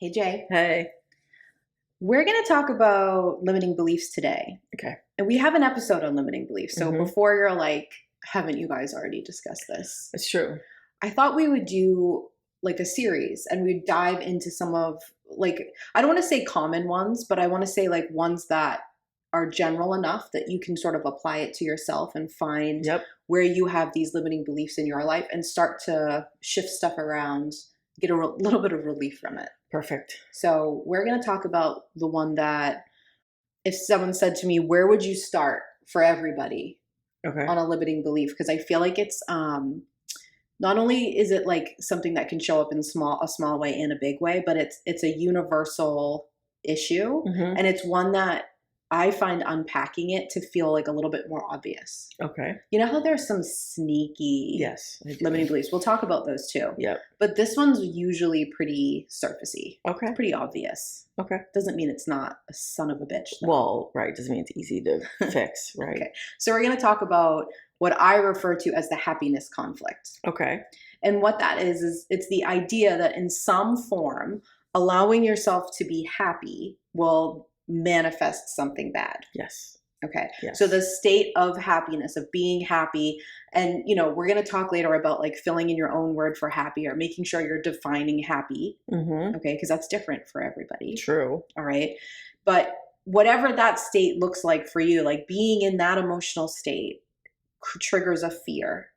Hey, Jay. Hey. We're going to talk about limiting beliefs today. Okay. And we have an episode on limiting beliefs. So Mhm. before you're like, haven't you guys already discussed this? It's true. I thought we would do like a series and we'd dive into some of like, I don't want to say common ones, but I want to say like ones that are general enough that you can sort of apply it to yourself and find Yep. where you have these limiting beliefs in your life and start to shift stuff around, get a little bit of relief from it. Perfect. So we're going to talk about the one that if someone said to me, where would you start for everybody Okay. on a limiting belief? Because I feel like it's not only is it like something that can show up in a small way and a big way, but it's a universal issue. Mhm. And it's one that I find unpacking it to feel like a little bit more obvious. Okay. You know how there's some sneaky Yes. I do. limiting beliefs? We'll talk about those too. Yep. But this one's usually pretty surfacey. Okay. It's pretty obvious. Okay. Doesn't mean it's not a son of a bitch, though. Well, right. Doesn't mean it's easy to fix, right? Okay. So we're going to talk about what I refer to as the happiness conflict. Okay. And what that is it's the idea that in some form, allowing yourself to be happy will manifest something bad. Yes. Okay. Yes. So the state of happiness, of being happy, and we're going to talk later about like filling in your own word for happy or making sure you're defining happy. Mm-hmm. Okay. Because that's different for everybody. True. All right. But whatever that state looks like for you, like being in that emotional state triggers a fear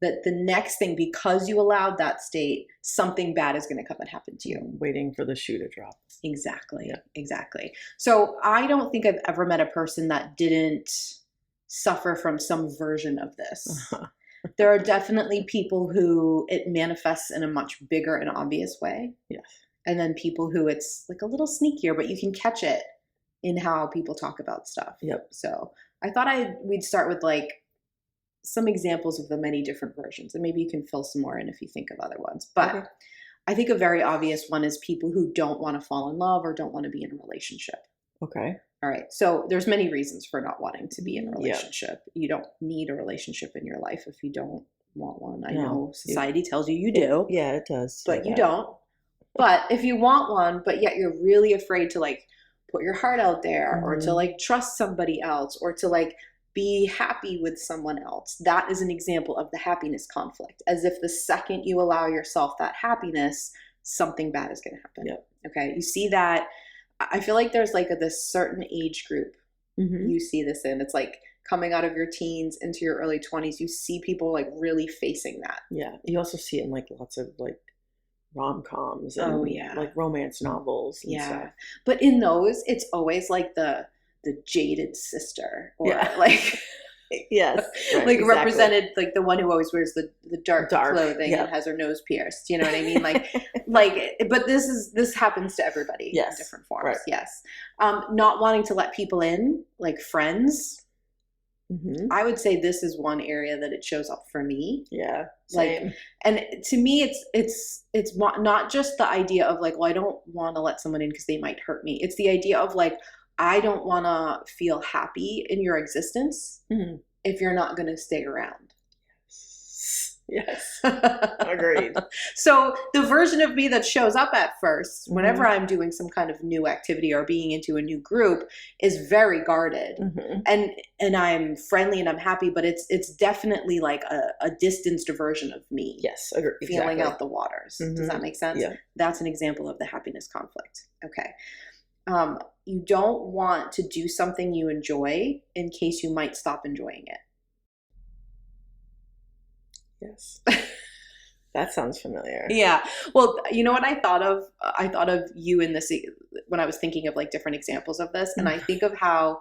that the next thing, because you allowed that state, something bad is going to come and happen to you. Waiting for the shoe to drop. Exactly. Yeah. Exactly. So I don't think I've ever met a person that didn't suffer from some version of this. Uh-huh. There are definitely people who it manifests in a much bigger and obvious way. Yes. And then people who it's like a little sneakier, but you can catch it in how people talk about stuff. Yep. So I thought we'd start with like some examples of the many different versions, and maybe you can fill some more in if you think of other ones. But Okay. I think a very obvious one is people who don't want to fall in love or don't want to be in a relationship. Okay. All right. So there's many reasons for not wanting to be in a Yeah. relationship. You don't need a relationship in your life if you don't want one. I No. know society tells you do, Yeah, it does. but you Yeah. don't. But if you want one, but yet you're really afraid to like put your heart out there or to Mhm. like trust somebody else or to like be happy with someone else, that is an example of the happiness conflict. As if the second you allow yourself that happiness, something bad is going to happen. Yep. Okay. You see that. I feel like there's like this certain age group Mhm. you see this in. It's like coming out of your teens into your early 20s. You see people like really facing that. Yeah. You also see it in like lots of like rom-coms and Oh, yeah. like romance novels and Yeah. stuff. But in those, it's always like the jaded sister or Yeah. like Yes. Right, like exactly. represented like the one who always wears the dark clothing yeah. and has her nose pierced. You know what I mean? Like, but this happens to everybody Yes. in different forms. Right. Yes. Not wanting to let people in, like friends. Mhm. I would say this is one area that it shows up for me. Yeah. Like, Same. and to me, it's not just the idea of like, well, I don't want to let someone in because they might hurt me. It's the idea of like, I don't want to feel happy in your existence Mhm. if you're not going to stay around. Yes. Agreed. So the version of me that shows up at first, whenever I'm doing some kind of new activity or being into a new group, is very guarded. Mhm. And I'm friendly and I'm happy, but it's definitely like a distanced version of me. Yes. Agree. Feeling Exactly. out the waters. Does that make sense? Yeah. That's an example of the happiness conflict. Okay. You don't want to do something you enjoy in case you might stop enjoying it. Yes. That sounds familiar. Yeah. Well, you know what I thought of? I thought of you in this when I was thinking of like different examples of this. And I think of how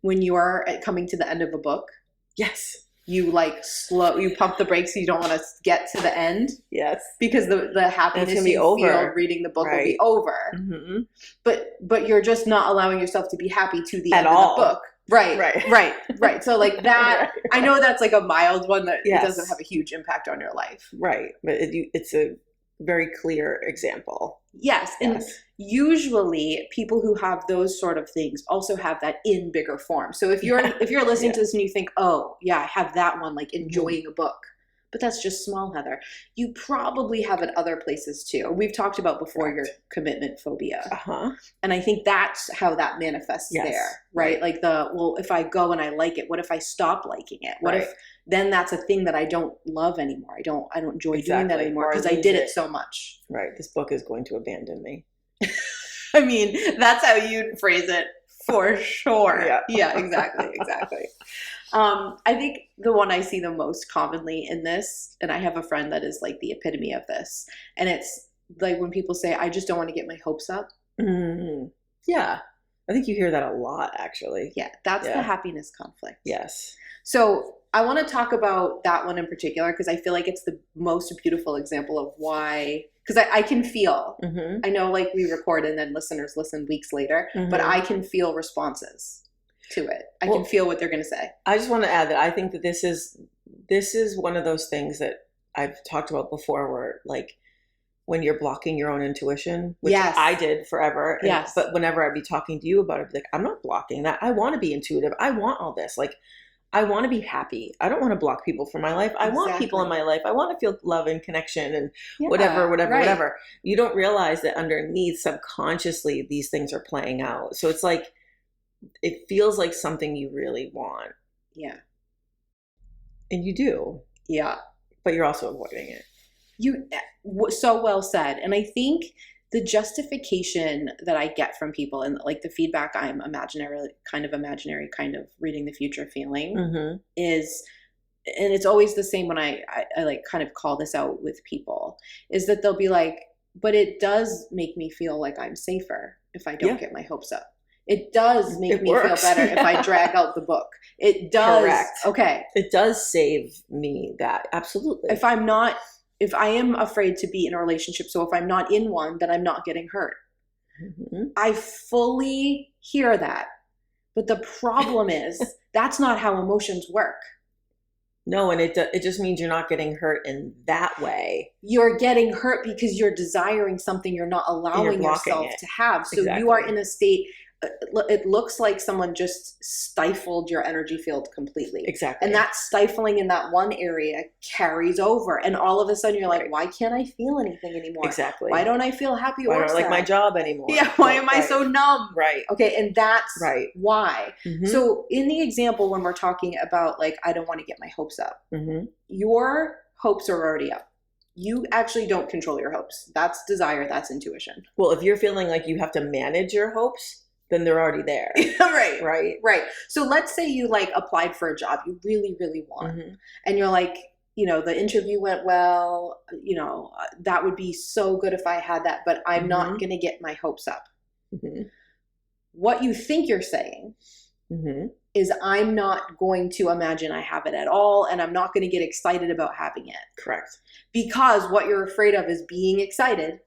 when you are coming to the end of a book, Yes. you like you pump the brakes. So you don't want to get to the end Yes. because the happiness gonna be you over. feel reading the book will be Right. over. Mm-hmm. But you're just not allowing yourself to be happy to the At end all. of the book. Right. So like that, Right. I know that's like a mild one that Yes. doesn't have a huge impact on your life. Right. But it's a very clear example. Yes. And Yes. usually people who have those sort of things also have that in bigger form. So if you're listening to this and you think, oh yeah, I have that one, like enjoying a book, but that's just small, Heather. You probably have it other places too. We've talked about before your commitment phobia. And I think that's how that manifests there, right? Like well, if I go and I like it, what if I stop liking it? What if then that's a thing that I don't love anymore? I don't enjoy doing that anymore because I did it so much. Right. This book is going to abandon me. I mean, that's how you'd phrase it for sure. Yeah, exactly. I think the one I see the most commonly in this, and I have a friend that is like the epitome of this, and it's like when people say, I just don't want to get my hopes up. Yeah. I think you hear that a lot, actually. Yeah, that's the happiness conflict. Yes. So I want to talk about that one in particular because I feel like it's the most beautiful example of why, because I can feel, I know like we record and then listeners listen weeks later, but I can feel responses to it. I can feel what they're going to say. I just want to add that I think that this is one of those things that I've talked about before where like when you're blocking your own intuition, which I did forever. But whenever I'd be talking to you about it, I'd be like, I'm not blocking that. I want to be intuitive. I want all this. Like, I want to be happy. I don't want to block people from my life. I want people in my life. I want to feel love and connection and whatever. You don't realize that underneath subconsciously, these things are playing out. So it's like, it feels like something you really want. Yeah. And you do. Yeah. But you're also avoiding it. You so well said. And I think the justification that I get from people and like the feedback I'm imaginary kind of reading the future feeling is, and it's always the same when I like kind of call this out with people, is that they'll be like, but it does make me feel like I'm safer if I don't get my hopes up. It does make me feel better if I drag out the book. It does. Correct. Okay. It does save me that. Absolutely. If I am afraid to be in a relationship, so if I'm not in one, then I'm not getting hurt. I fully hear that. But the problem is that's not how emotions work. No, and it just means you're not getting hurt in that way. You're getting hurt because you're desiring something you're not allowing yourself to have. So you are in a state, it looks like someone just stifled your energy field completely. Exactly. And that stifling in that one area carries over. And all of a sudden you're like, why can't I feel anything anymore? Exactly. Why don't I feel happy or sad? Why don't I like my job anymore? Yeah, why am I so numb? Right. Okay, and that's why. So in the example when we're talking about like, I don't want to get my hopes up, your hopes are already up. You actually don't control your hopes. That's desire, that's intuition. Well, if you're feeling like you have to manage your hopes, then they're already there. Right. So let's say you like applied for a job you really, really want. And you're like, the interview went well, that would be so good if I had that, but I'm not going to get my hopes up. What you think you're saying is I'm not going to imagine I have it at all, and I'm not going to get excited about having it. Correct. Because what you're afraid of is being excited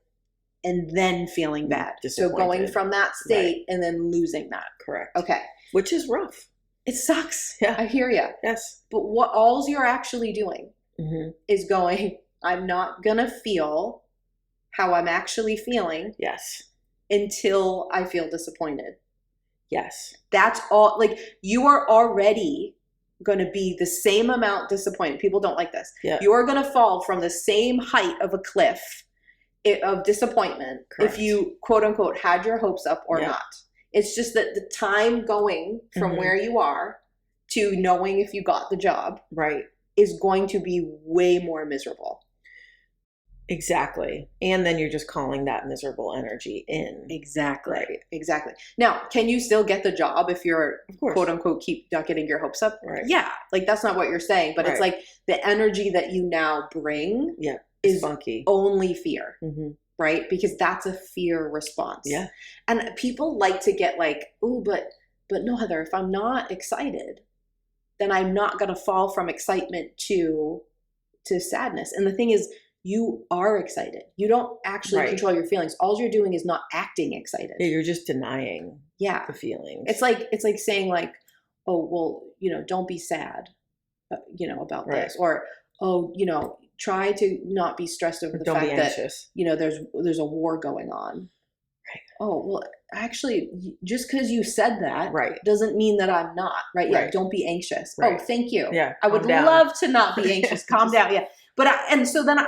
and then feeling bad. So going from that state and then losing that. Correct. Okay. Which is rough. It sucks. Yeah. I hear you. Yes. But what all you're actually doing is going, I'm not going to feel how I'm actually feeling. Yes. Until I feel disappointed. Yes. That's all. Like, you are already going to be the same amount disappointed. People don't like this. Yeah. You're going to fall from the same height of a cliff of disappointment if you quote unquote had your hopes up or not. It's just that the time going from where you are to knowing if you got the job is going to be way more miserable. Exactly. And then you're just calling that miserable energy in. Exactly. Exactly. Now, can you still get the job if you're quote unquote keep not getting your hopes up? Yeah. Like that's not what you're saying, but it's like the energy that you now bring is funky. Only fear. Right? Because that's a fear response. Yeah. And people like to get like, oh, but no, Heather, if I'm not excited, then I'm not going to fall from excitement to sadness. And the thing is, you are excited. You don't actually control your feelings. All you're doing is not acting excited. Yeah, you're just denying the feelings. It's like saying like, oh, well, don't be sad, about this. Or, oh, try to not be stressed over the fact that, there's a war going on. Right. Oh, well, actually, just because you said that doesn't mean that I'm not. Right. Yeah. Don't be anxious. Oh, thank you. Yeah. I would love to not be anxious. Calm down. Yeah. And so then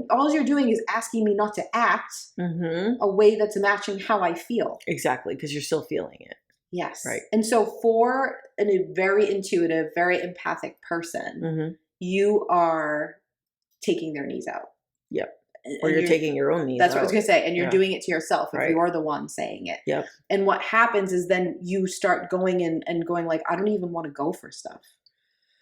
all you're doing is asking me not to act a way that's matching how I feel. Exactly. Because you're still feeling it. Yes. Right. And so for a very intuitive, very empathic person, you are taking their knees out. Yep. Or you're taking your own knees out. That's what I was going to say. And you're doing it to yourself if you're the one saying it. Yep. And what happens is then you start going and going like, I don't even want to go for stuff.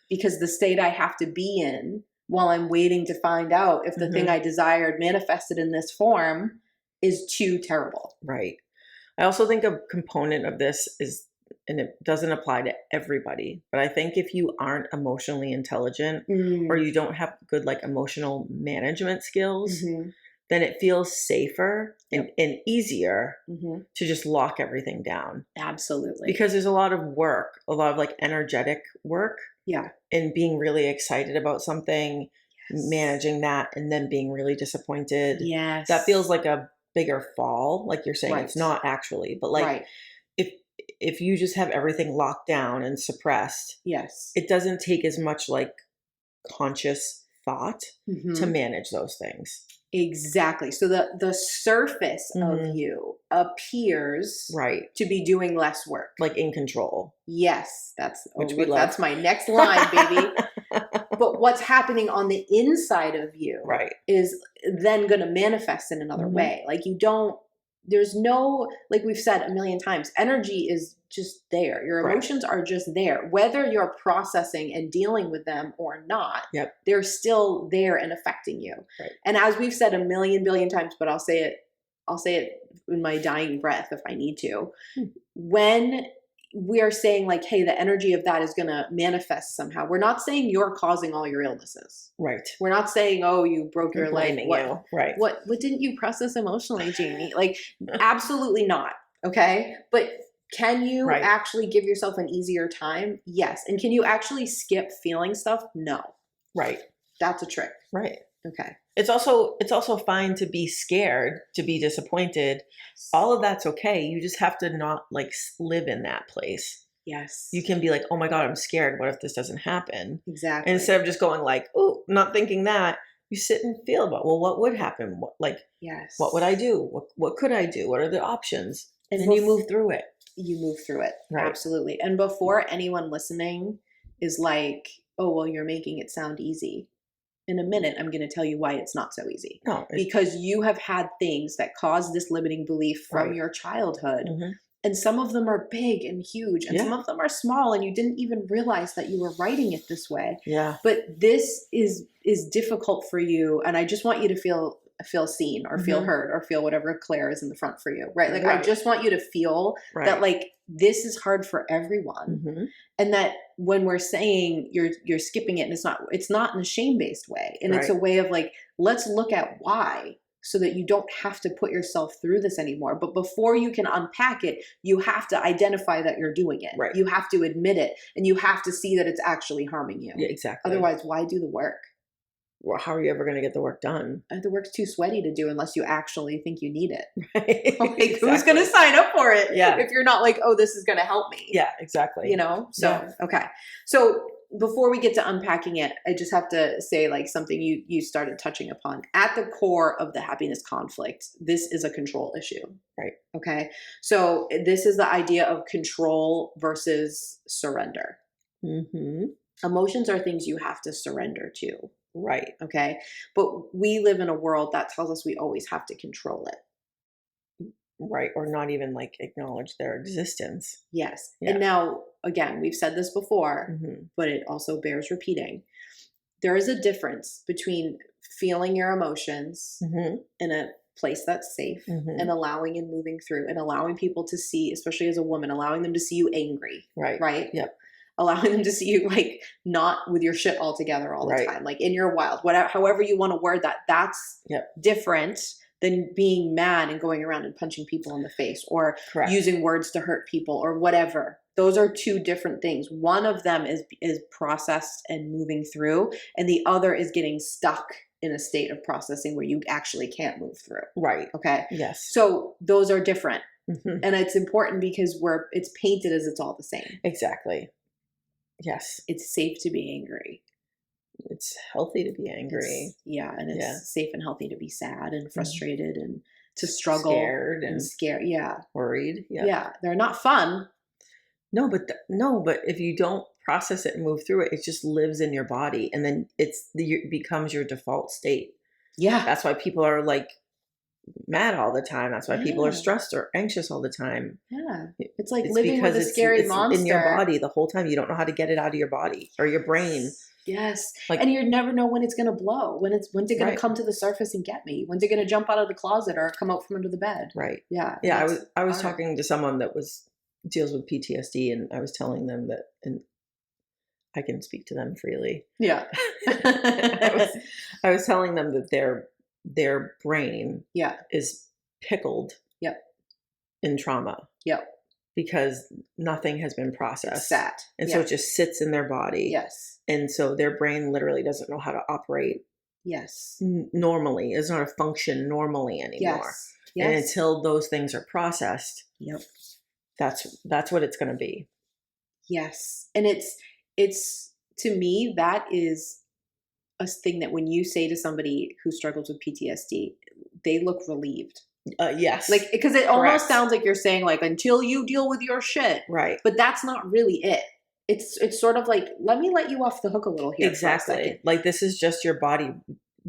Because the state I have to be in while I'm waiting to find out if the thing I desired manifested in this form is too terrible. Right. I also think a component of this is, and it doesn't apply to everybody, but I think if you aren't emotionally intelligent or you don't have good like emotional management skills, then it feels safer and easier to just lock everything down. Absolutely. Because there's a lot of work, a lot of like energetic work. Yeah. And being really excited about something, managing that, and then being really disappointed. Yes. That feels like a bigger fall. Like you're saying, it's not actually, but like if you just have everything locked down and suppressed, it doesn't take as much like conscious thought to manage those things. Exactly. So the surface of you appears to be doing less work. Like in control. Yes. That's my next line, baby. But what's happening on the inside of you is then going to manifest in another way. Like there's no, like we've said a million times, energy is just there. Your emotions are just there. Whether you're processing and dealing with them or not, they're still there and affecting you. Right. And as we've said a million billion times, but I'll say it in my dying breath if I need to. When we are saying like, hey, the energy of that is going to manifest somehow. We're not saying you're causing all your illnesses. Right. We're not saying, oh, you broke your leg. What didn't you process emotionally, Jamie? Like, absolutely not. Okay. But can you actually give yourself an easier time? Yes. And can you actually skip feeling stuff? No. Right. That's a trick. Right. Okay. It's also fine to be scared, to be disappointed. All of that's okay. You just have to not like live in that place. Yes. You can be like, oh my God, I'm scared. What if this doesn't happen? Exactly. And instead of just going like, oh, not thinking that, you sit and feel about, well, what would happen? What would I do? What could I do? What are the options? And then you move through it. You move through it. Right. Absolutely. And before anyone listening is like, oh, well, you're making it sound easy. In a minute, I'm going to tell you why it's not so easy. No, because you have had things that cause this limiting belief from your childhood. And some of them are big and huge. And some of them are small. And you didn't even realize that you were writing it this way. Yeah. But this is difficult for you. And I just want you to feel seen or feel heard or feel whatever Claire is in the front for you. Right. Like, I just want you to feel that like, this is hard for everyone. And that when we're saying you're skipping it and it's not in a shame-based way. And it's a way of like, let's look at why so that you don't have to put yourself through this anymore. But before you can unpack it, you have to identify that you're doing it. Right. You have to admit it and you have to see that it's actually harming you. Yeah, exactly. Otherwise, why do the work? Well, how are you ever going to get the work done? The work's too sweaty to do unless you actually think you need it. Right. Like, exactly. Who's going to sign up for it if you're not like, oh, this is going to help me? Yeah, exactly. You know? So, okay. So before we get to unpacking it, I just have to say like something you started touching upon. At the core of the happiness conflict, this is a control issue. Right. Okay. So this is the idea of control versus surrender. Emotions are things you have to surrender to. Right. Okay. But we live in a world that tells us we always have to control it. Right. Or not even like acknowledge their existence. Yes. Yeah. And now, again, we've said this before, but it also bears repeating. There is a difference between feeling your emotions in a place that's safe and allowing and moving through and allowing people to see, especially as a woman, allowing them to see you angry. Right. Right. Yep. Allowing them to see you like not with your shit all together all the time, like in your wild, whatever, however you want to word that, that's different than being mad and going around and punching people in the face or using words to hurt people or whatever. Those are two different things. One of them is processed and moving through, and the other is getting stuck in a state of processing where you actually can't move through. Right. Okay. Yes. So those are different. And it's important because it's painted as it's all the same. Exactly. Yes. It's safe to be angry. it's healthy to be angry. And it's safe and healthy to be sad and frustrated and to struggle. Scared and scared. Yeah. Worried. Yeah. They're not fun. No, but if you don't process it and move through it, it just lives in your body, and then it becomes your default state. Yeah. That's why people are like mad all the time. That's why people are stressed or anxious all the time. Yeah. It's like living with a scary monster in your body the whole time. You don't know how to get it out of your body or your brain. Yes. Like, and you never know when it's going to blow, when's it going to come to the surface and get me? When's it going to jump out of the closet or come out from under the bed? Right. Yeah. Yeah. I was talking to someone that deals with PTSD, and I was telling them that, and I can speak to them freely. Yeah. I was telling them that their brain is pickled in trauma. Yep. Because nothing has been processed. It's sat. And so it just sits in their body. Yes. And so their brain literally doesn't know how to operate normally. It doesn't know how to function normally anymore. Yes. And until those things are processed, that's what it's going to be. Yes. And it's to me, that is a thing that when you say to somebody who struggles with PTSD, they look relieved. Yes. Like, because it almost sounds like you're saying like, until you deal with your shit. Right. But that's not really it. It's sort of like, let me let you off the hook a little here. Exactly. Like, this is just your body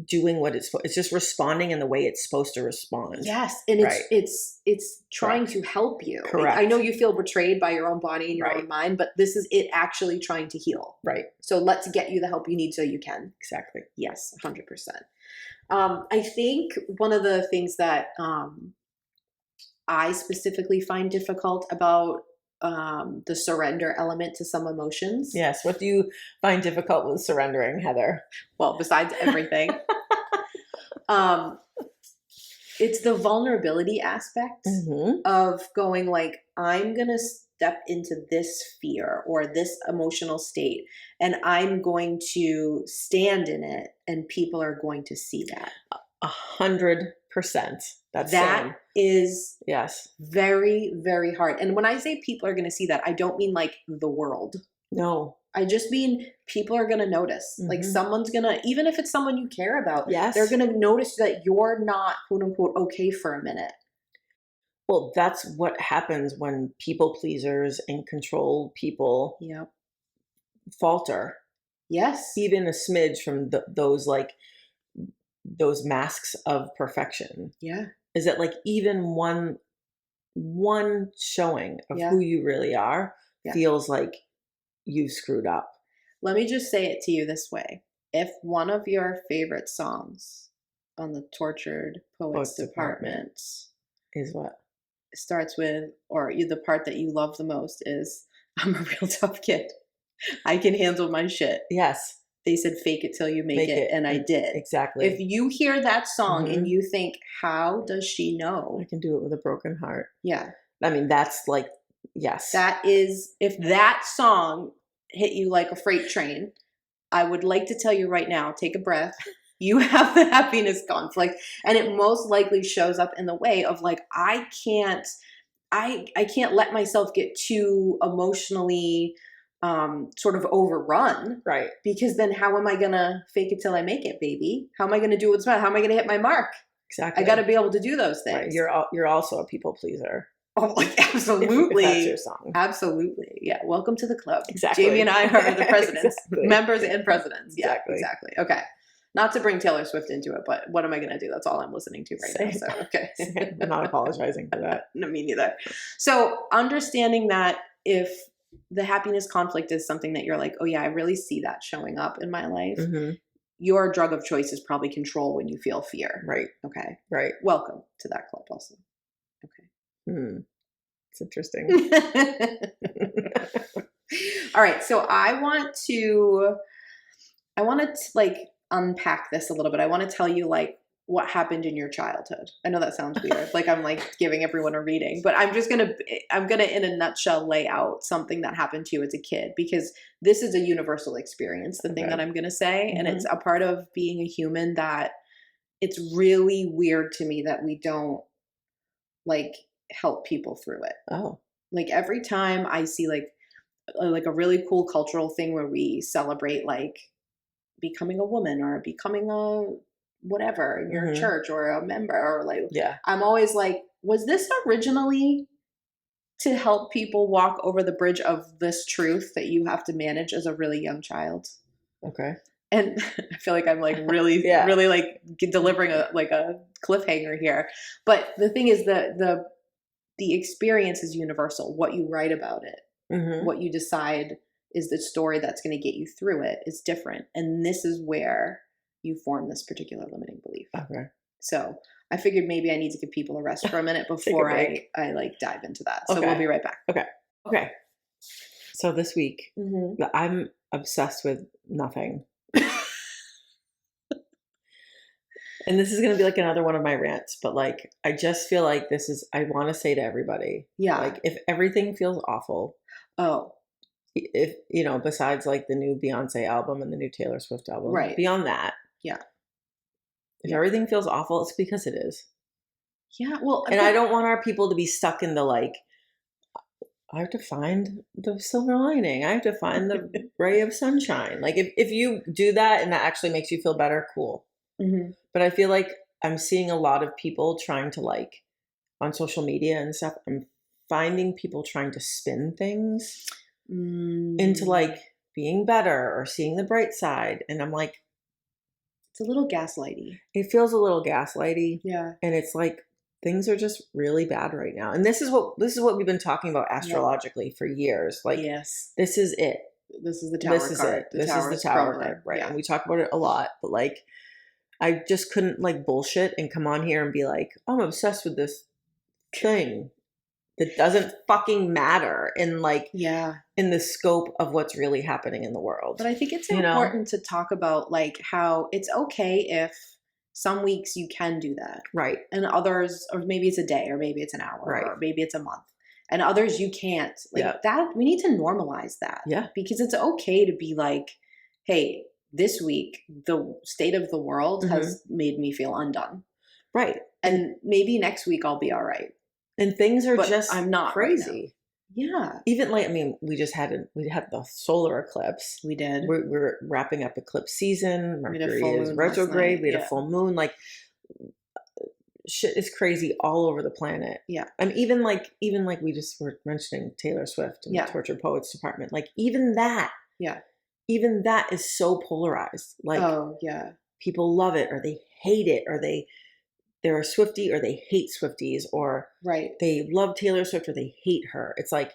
doing what it's just responding in the way it's supposed to respond. Yes. And it's trying to help you. Correct. I know you feel betrayed by your own body and your own mind, but this is it actually trying to heal. Right. So let's get you the help you need so you can. Exactly. Yes, 100%. I think one of the things that I specifically find difficult about the surrender element to some emotions. Yes. What do you find difficult with surrendering, Heather? Well, besides everything, it's the vulnerability aspect of going like, I'm going to step into this fear or this emotional state, and I'm going to stand in it, and people are going to see that. 100%. That is very, very hard. And when I say people are going to see that, I don't mean like the world. No. I just mean people are going to notice. Like, someone's going to, even if it's someone you care about, they're going to notice that you're not, quote unquote, okay for a minute. Well, that's what happens when people pleasers and control people falter. Yes. Even a smidge from those masks of perfection. Yeah. Is that like even one showing of who you really are feels like you've screwed up. Let me just say it to you this way. If one of your favorite songs on the Tortured Poets Department is what? Starts with, or the part that you love the most is, I'm a real tough kid. I can handle my shit. Yes. They said, fake it till you make it. And I did. Exactly. If you hear that song and you think, how does she know? I can do it with a broken heart. Yeah. I mean, that's like, yes. That is, if that song hit you like a freight train, I would like to tell you right now, take a breath. You have the happiness conflict, and it most likely shows up in the way of like, I can't let myself get too emotionally sort of overrun. Right. Because then how am I going to fake it till I make it, baby? How am I going to do what's right? How am I going to hit my mark? Exactly. I got to be able to do those things. Right. You're also a people pleaser. Oh, absolutely. If that's your song. Absolutely. Yeah. Welcome to the club. Exactly. Jamie and I are the presidents, Exactly. members and presidents. Yeah, exactly. Exactly. Okay. Not to bring Taylor Swift into it, but what am I going to do? That's all I'm listening to right now. So, okay. I'm not apologizing for that. No, me neither. So understanding that if the happiness conflict is something that you're like, oh yeah, I really see that showing up in my life. Your drug of choice is probably control when you feel fear. Right. Okay. Right. Welcome to that club also. Okay. It's interesting. All right. So I want to like unpack this a little bit. I want to tell you like what happened in your childhood. I know that sounds weird. Like I'm like giving everyone a reading, but I'm gonna in a nutshell lay out something that happened to you as a kid, because this is a universal experience, the thing that I'm gonna say. And it's a part of being a human that it's really weird to me that we don't like help people through it. Oh. Like every time I see like a really cool cultural thing where we celebrate like becoming a woman or becoming a whatever in your church or a member or like, I'm always like, was this originally to help people walk over the bridge of this truth that you have to manage as a really young child? Okay. And I feel like I'm like really, really like delivering a cliffhanger here. But the thing is the experience is universal. What you write about it, what you decide is the story that's going to get you through it is different. And this is where you form this particular limiting belief. Okay. So I figured maybe I need to give people a rest for a minute before I like dive into that. So we'll be right back. Okay. So this week, I'm obsessed with nothing. And this is going to be like another one of my rants, but like, I just feel like I want to say to everybody, like if everything feels awful, if, besides like the new Beyonce album and the new Taylor Swift album, beyond that, if everything feels awful, it's because it is. Yeah. Well, and I don't want our people to be stuck in the like, I have to find the silver lining. I have to find the ray of sunshine. Like if you do that and that actually makes you feel better, cool. But I feel like I'm seeing a lot of people trying to like on social media and stuff. I'm finding people trying to spin things into like being better or seeing the bright side. And I'm like, it's a little gaslighty. It feels a little gaslighty. Yeah. And it's like, things are just really bad right now. And this is what we've been talking about astrologically for years. Like, this is it. This is the tower card. This is it. This is the tower card. Right. Yeah. And we talk about it a lot, but like, I just couldn't like bullshit and come on here and be like, oh, I'm obsessed with this thing that doesn't fucking matter in like, in the scope of what's really happening in the world. But I think it's important to talk about like how it's okay if some weeks you can do that. Right. And others, or maybe it's a day or maybe it's an hour or maybe it's a month. And others you can't. Like that, we need to normalize that. Yeah. Because it's okay to be like, hey, this week, the state of the world has made me feel undone. Right. And maybe next week I'll be all right. And things are I'm not crazy. Yeah. Even like, I mean, we had the solar eclipse. We did. We're wrapping up eclipse season. Mercury is retrograde. We had a full moon. Like shit is crazy all over the planet. Yeah. And even like we just were mentioning Taylor Swift and the Tortured Poets Department. Like even that. Yeah. Even that is so polarized. Like, people love it or they hate it or they're a Swiftie or they hate Swifties or they love Taylor Swift or they hate her. It's like,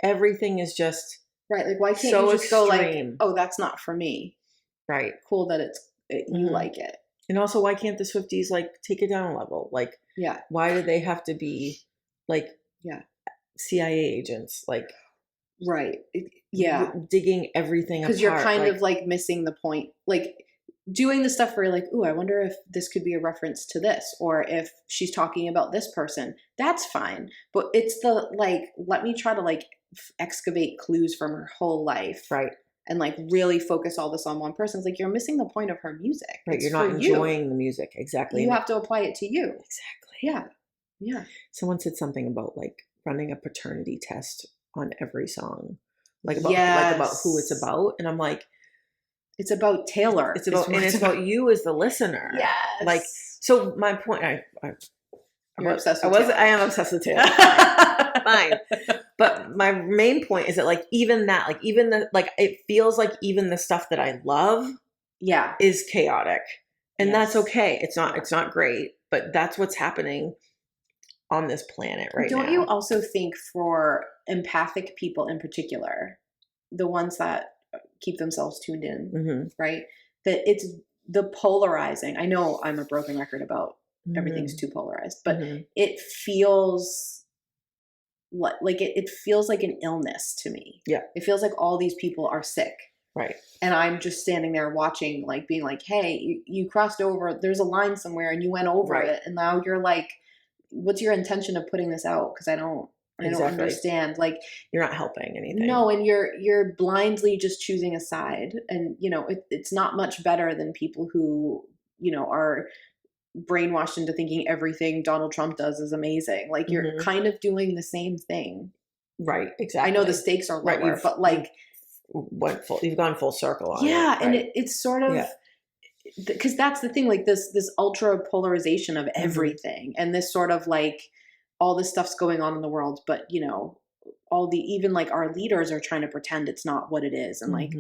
everything is just like, why can't you just go like, oh, that's not for me. Right. Cool that you like it. And also, why can't the Swifties like take it down a level? Like, why do they have to be like, CIA agents? Like, digging everything apart. Because you're kind of like missing the point. Like doing the stuff where you're like, ooh, I wonder if this could be a reference to this, or if she's talking about this person. That's fine. But it's the like, let me try to like excavate clues from her whole life. Right. And like really focus all this on one person. It's like you're missing the point of her music. Right. You're not enjoying the music. Exactly. You have to apply it to you. Exactly. Yeah. Yeah. Someone said something about like running a paternity test on every song. Like about who it's about. And I'm like, it's about Taylor. It's about you as the listener. Yes. Like, so my point, You're obsessed with Taylor. I am obsessed with Taylor. Fine. But my main point is that like, even that, like even the, like, it feels like even the stuff that I love is chaotic. And that's okay. It's not great, but that's what's happening on this planet right now. Don't you also think for empathic people in particular, the ones that keep themselves tuned in, right? That it's the polarizing. I know I'm a broken record about everything's too polarized, but it feels like it feels like an illness to me. Yeah. It feels like all these people are sick. Right. And I'm just standing there watching, like being like, hey, you crossed over, there's a line somewhere and you went over it. And now you're like, what's your intention of putting this out? Because I don't understand. Like, you're not helping anything. No, and you're blindly just choosing a side. And, it's not much better than people who, are brainwashed into thinking everything Donald Trump does is amazing. Like, you're kind of doing the same thing. Right, exactly. I know the stakes are lower, but like, you've gone full circle on it. Yeah. Right? And it's sort of, because that's the thing, like this ultra polarization of everything, and this sort of like all this stuff's going on in the world, but you know, even like our leaders are trying to pretend it's not what it is. And like,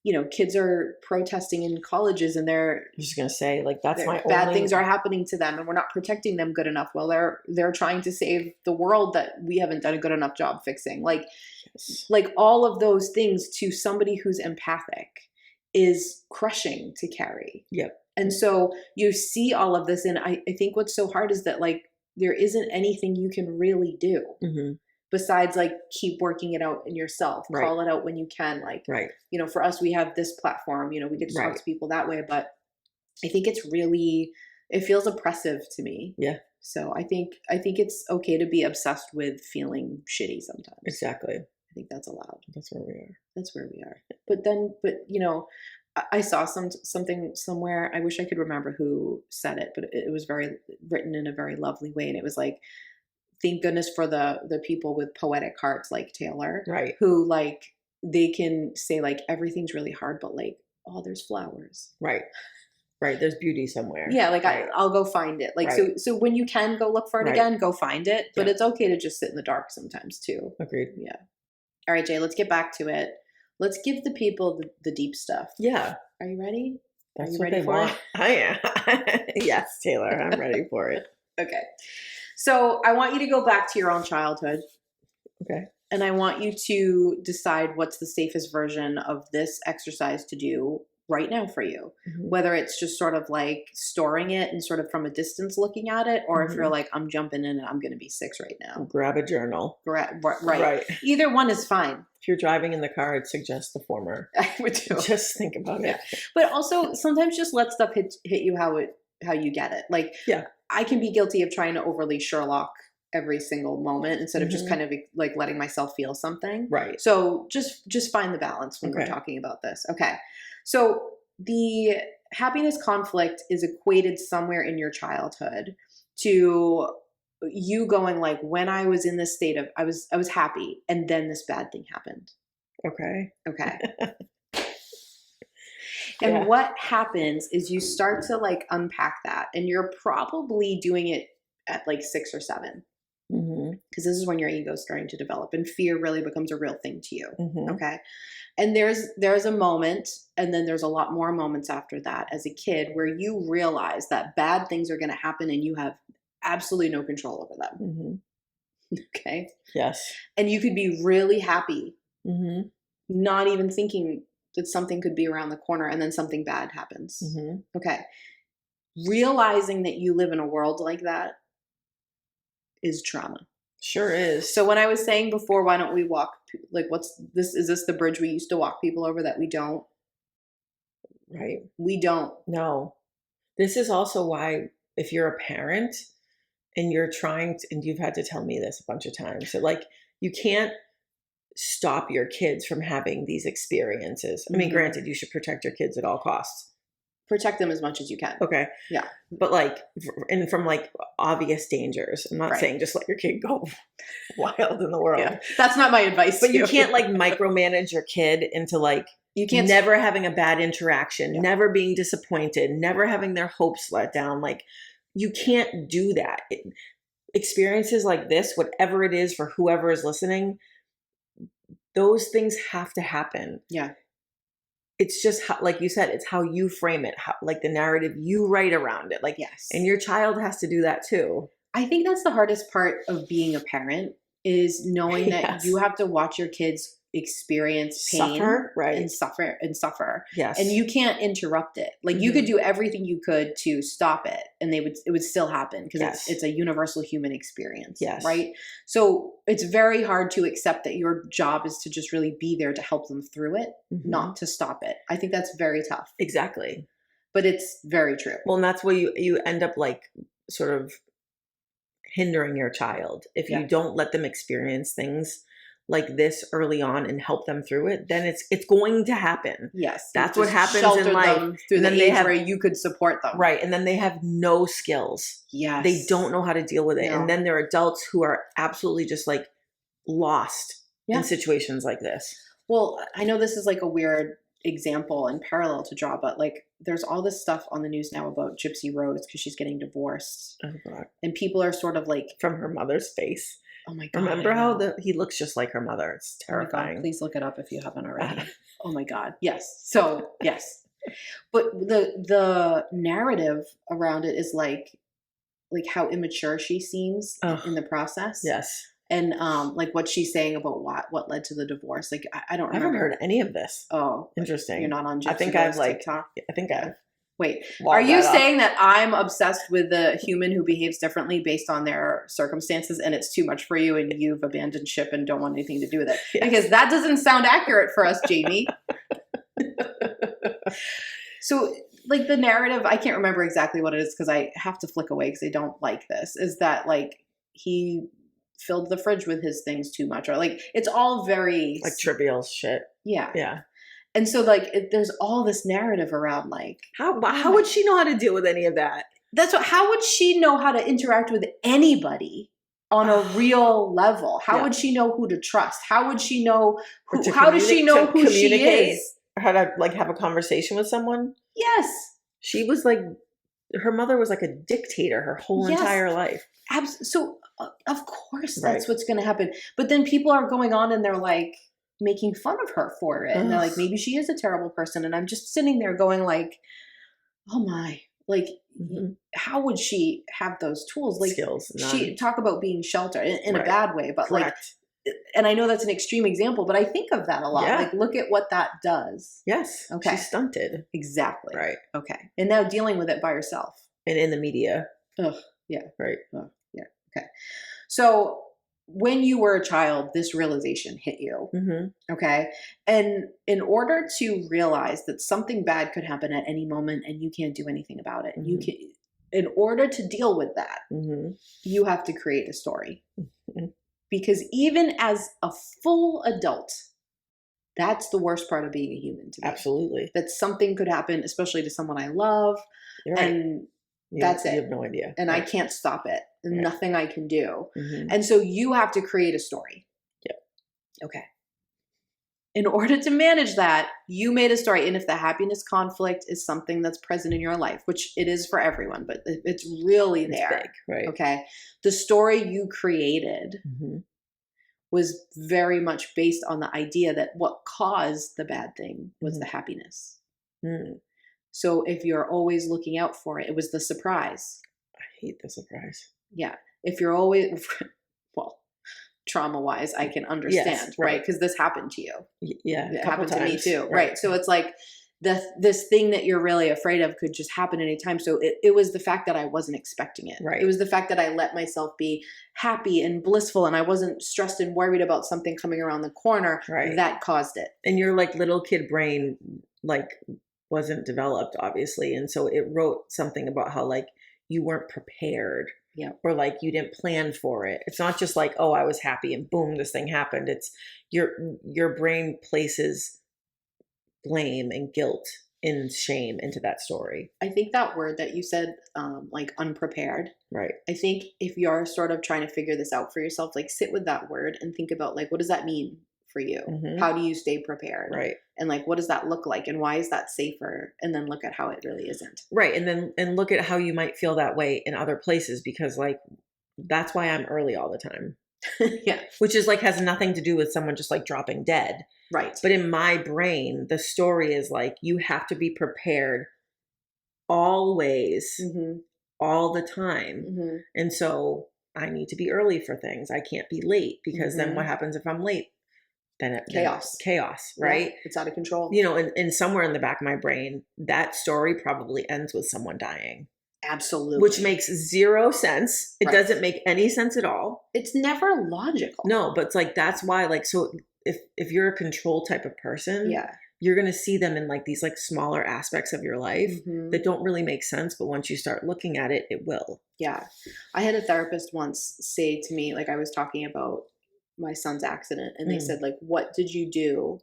you know, kids are protesting in colleges and they're just going to say like, that's my bad things are happening to them and we're not protecting them good enough. Well, they're trying to save the world that we haven't done a good enough job fixing. Like, like all of those things to somebody who's empathic is crushing to carry. Yep. And so you see all of this. And I think what's so hard is that like, there isn't anything you can really do. Besides like keep working it out in yourself, call it out when you can. Like, you know, for us, we have this platform, you know, we get to talk to people that way, but I think it feels oppressive to me. Yeah. So I think it's okay to be obsessed with feeling shitty sometimes. Exactly. I think that's allowed. That's where we are. But you know, I saw something somewhere. I wish I could remember who said it, but it was written in a very lovely way. And it was like, thank goodness for the people with poetic hearts like Taylor, who like, they can say like, everything's really hard, but like, oh, there's flowers. Right. There's beauty somewhere. Yeah. Like I'll go find it. Like, so when you can go look for it again, go find it, but it's okay to just sit in the dark sometimes too. Agreed. Yeah. All right, Jay, let's get back to it. Let's give the people the deep stuff. Yeah. Are you ready? That's what they want. I am. Yes, Taylor, I'm ready for it. Okay. So I want you to go back to your own childhood. Okay. And I want you to decide what's the safest version of this exercise to do right now for you. Whether it's just sort of like storing it and sort of from a distance looking at it, or if you're like, I'm jumping in and I'm going to be 6 right now. Grab a journal. Right. Either one is fine. If you're driving in the car, I'd suggest the former. I would too. Just think about it. But also sometimes just let stuff hit you how you get it. Like, I can be guilty of trying to overly Sherlock every single moment instead of just kind of like letting myself feel something. Right. So just find the balance when we're talking about this. Okay. So the happiness conflict is equated somewhere in your childhood to you going like, when I was in this state of, I was happy and then this bad thing happened. Okay. And what happens is you start to like unpack that, and you're probably doing it at like 6 or 7. Because this is when your ego is starting to develop and fear really becomes a real thing to you. Okay. And there's a moment, and then there's a lot more moments after that as a kid where you realize that bad things are going to happen and you have absolutely no control over them. Okay. Yes. And you could be really happy, not even thinking that something could be around the corner, and then something bad happens. Okay. Realizing that you live in a world like that is trauma. Sure is. So when I was saying before, why don't we walk, like is this the bridge we used to walk people over that we don't? Right. We don't. No. This is also why if you're a parent and you're trying to, and you've had to tell me this a bunch of times, so like you can't stop your kids from having these experiences. I mean, granted, you should protect your kids at all costs. Protect them as much as you can. Okay. Yeah. But like, and from like obvious dangers. I'm not saying just let your kid go wild in the world. Yeah. That's not my advice. But you can't like micromanage your kid into like, you can't never having a bad interaction, never being disappointed, never having their hopes let down. Like you can't do that. Experiences like this, whatever it is for whoever is listening, those things have to happen. Yeah. It's just how, like you said, it's how you frame it, how, like the narrative you write around it. Like, yes. And your child has to do that too. I think that's the hardest part of being a parent is knowing that you have to watch your kids experience pain and suffer. Yes. And you can't interrupt it. Like you could do everything you could to stop it and it would still happen because it's a universal human experience. Yes. Right. So it's very hard to accept that your job is to just really be there to help them through it, not to stop it. I think that's very tough. Exactly. But it's very true. Well, and that's where you end up like sort of hindering your child. If you don't let them experience things like this early on and help them through it, then it's going to happen. Yes. That's what happens in life. Through the age where you could support them. Right. And then they have no skills. Yes. They don't know how to deal with it. No. And then there are adults who are absolutely just like lost in situations like this. Well, I know this is like a weird example and parallel to draw, but like there's all this stuff on the news now about Gypsy Rose because she's getting divorced. Oh God. And people are sort of like from her mother's face. Oh my God. Remember how he looks just like her mother? It's terrifying. Oh my God, please look it up if you haven't already. Oh my God. Yes. So yes. But the narrative around it is like how immature she seems in the process. Yes. And like what she's saying about what led to the divorce. Like I don't remember. I haven't heard any of this. Oh, interesting. You're not on Gypsy I think I've TikTok? I think I've. Wait, are you saying that I'm obsessed with a human who behaves differently based on their circumstances and it's too much for you and you've abandoned ship and don't want anything to do with it? Yes. Because that doesn't sound accurate for us, Jamie. So like the narrative, I can't remember exactly what it is because I have to flick away because I don't like this, is that like he filled the fridge with his things too much, or like it's all very like trivial shit. Yeah. Yeah. And so like there's all this narrative around like how would she know how to deal with any of that? How would she know how to interact with anybody on a real level? How would she know who to trust? How would she know how does she know who she is? How to like have a conversation with someone? Yes. She was like, her mother was like a dictator her whole entire life. So of course that's what's going to happen. But then people are going on and they're like making fun of her for it. And they're like, maybe she is a terrible person. And I'm just sitting there going like, oh my, like, how would she have those tools? Like skills. She talk about being sheltered in a bad way, but like, and I know that's an extreme example, but I think of that a lot. Yeah. Like, look at what that does. Yes. Okay. She's stunted. Exactly. Right. Okay. And now dealing with it by herself. And in the media. Ugh. Yeah. Right. Ugh. Yeah. Okay. So when you were a child, this realization hit you. Mm-hmm. Okay. And in order to realize that something bad could happen at any moment and you can't do anything about it, in order to deal with that, you have to create a story. Because even as a full adult, that's the worst part of being a human to me. Absolutely. That something could happen, especially to someone I love. You're right. And that's it. You have no idea. And I can't stop it. Nothing I can do. And so you have to create a story. Yep. Okay. In order to manage that, you made a story. And if the happiness conflict is something that's present in your life, which it is for everyone, but it's really there. Big, right. Okay. The story you created was very much based on the idea that what caused the bad thing was the happiness. So if you're always looking out for it, it was the surprise. I hate the surprise. Yeah. If you're always, well, trauma-wise, I can understand, yes, right? Because this happened to you. Yeah. It happened to me too. Right. So it's like this thing that you're really afraid of could just happen anytime. So it was the fact that I wasn't expecting it. Right. It was the fact that I let myself be happy and blissful and I wasn't stressed and worried about something coming around the corner that caused it. And your like little kid brain like wasn't developed, obviously. And so it wrote something about how like you weren't prepared. Yeah. Or like you didn't plan for it. It's not just like, oh, I was happy and boom, this thing happened. It's your brain places blame and guilt and shame into that story. I think that word that you said, like unprepared. Right. I think if you're sort of trying to figure this out for yourself, like sit with that word and think about like, what does that mean for you? How do you stay prepared? Right. And like, what does that look like? And why is that safer? And then look at how it really isn't. Right. And look at how you might feel that way in other places, because like, that's why I'm early all the time. Yeah. Which is like, has nothing to do with someone just like dropping dead. Right. But in my brain, the story is like, you have to be prepared always, all the time. And so I need to be early for things. I can't be late because then what happens if I'm late? Then chaos, right? Yeah, it's out of control. You know, and somewhere in the back of my brain, that story probably ends with someone dying. Absolutely. Which makes zero sense. It doesn't make any sense at all. It's never logical. No, but it's like, that's why, like, so if you're a control type of person, you're going to see them in like these like smaller aspects of your life that don't really make sense. But once you start looking at it, it will. Yeah. I had a therapist once say to me, like I was talking about my son's accident and they said like, what did you do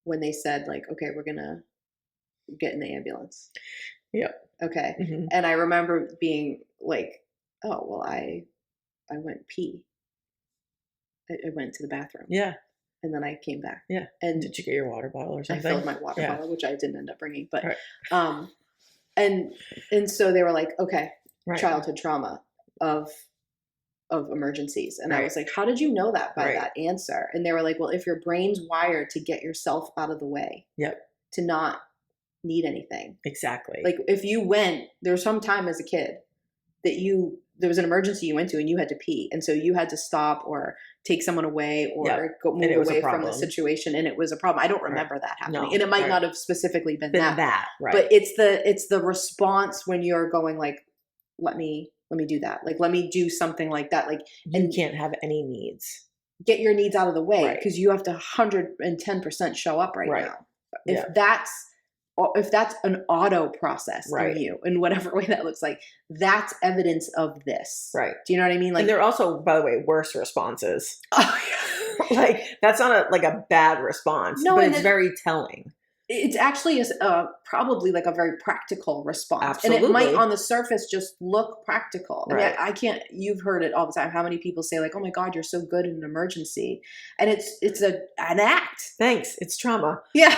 when they said like, okay, we're going to get in the ambulance? Yeah. Okay. And I remember being like, oh, well, I went pee. I went to the bathroom. Yeah. And then I came back. Yeah. And did you get your water bottle or something? I filled my water bottle, which I didn't end up bringing. But, right. and so they were like, okay, right. childhood trauma of emergencies. And I was like, how did you know that by that answer? And they were like, well, if your brain's wired to get yourself out of the way, to not need anything. Exactly. Like if you went, there was some time as a kid that there was an emergency you went to and you had to pee. And so you had to stop or take someone away or go move away from the situation. And it was a problem. I don't remember that happening. No, and it might not have specifically been that. Right. But it's the response when you're going like, let me do that. Like, let me do something like that. Like, you can't have any needs. Get your needs out of the way because you have to 110% show up right now. If that's an auto process of you in whatever way that looks like, that's evidence of this. Right. Do you know what I mean? Like, and there are also, by the way, worse responses. Oh, yeah. Like that's not a bad response, but it's very telling. It's actually probably like a very practical response. Absolutely. And it might on the surface just look practical. Right. I can't, you've heard it all the time. How many people say like, oh my God, you're so good in an emergency. And it's an act. Thanks. It's trauma. Yeah.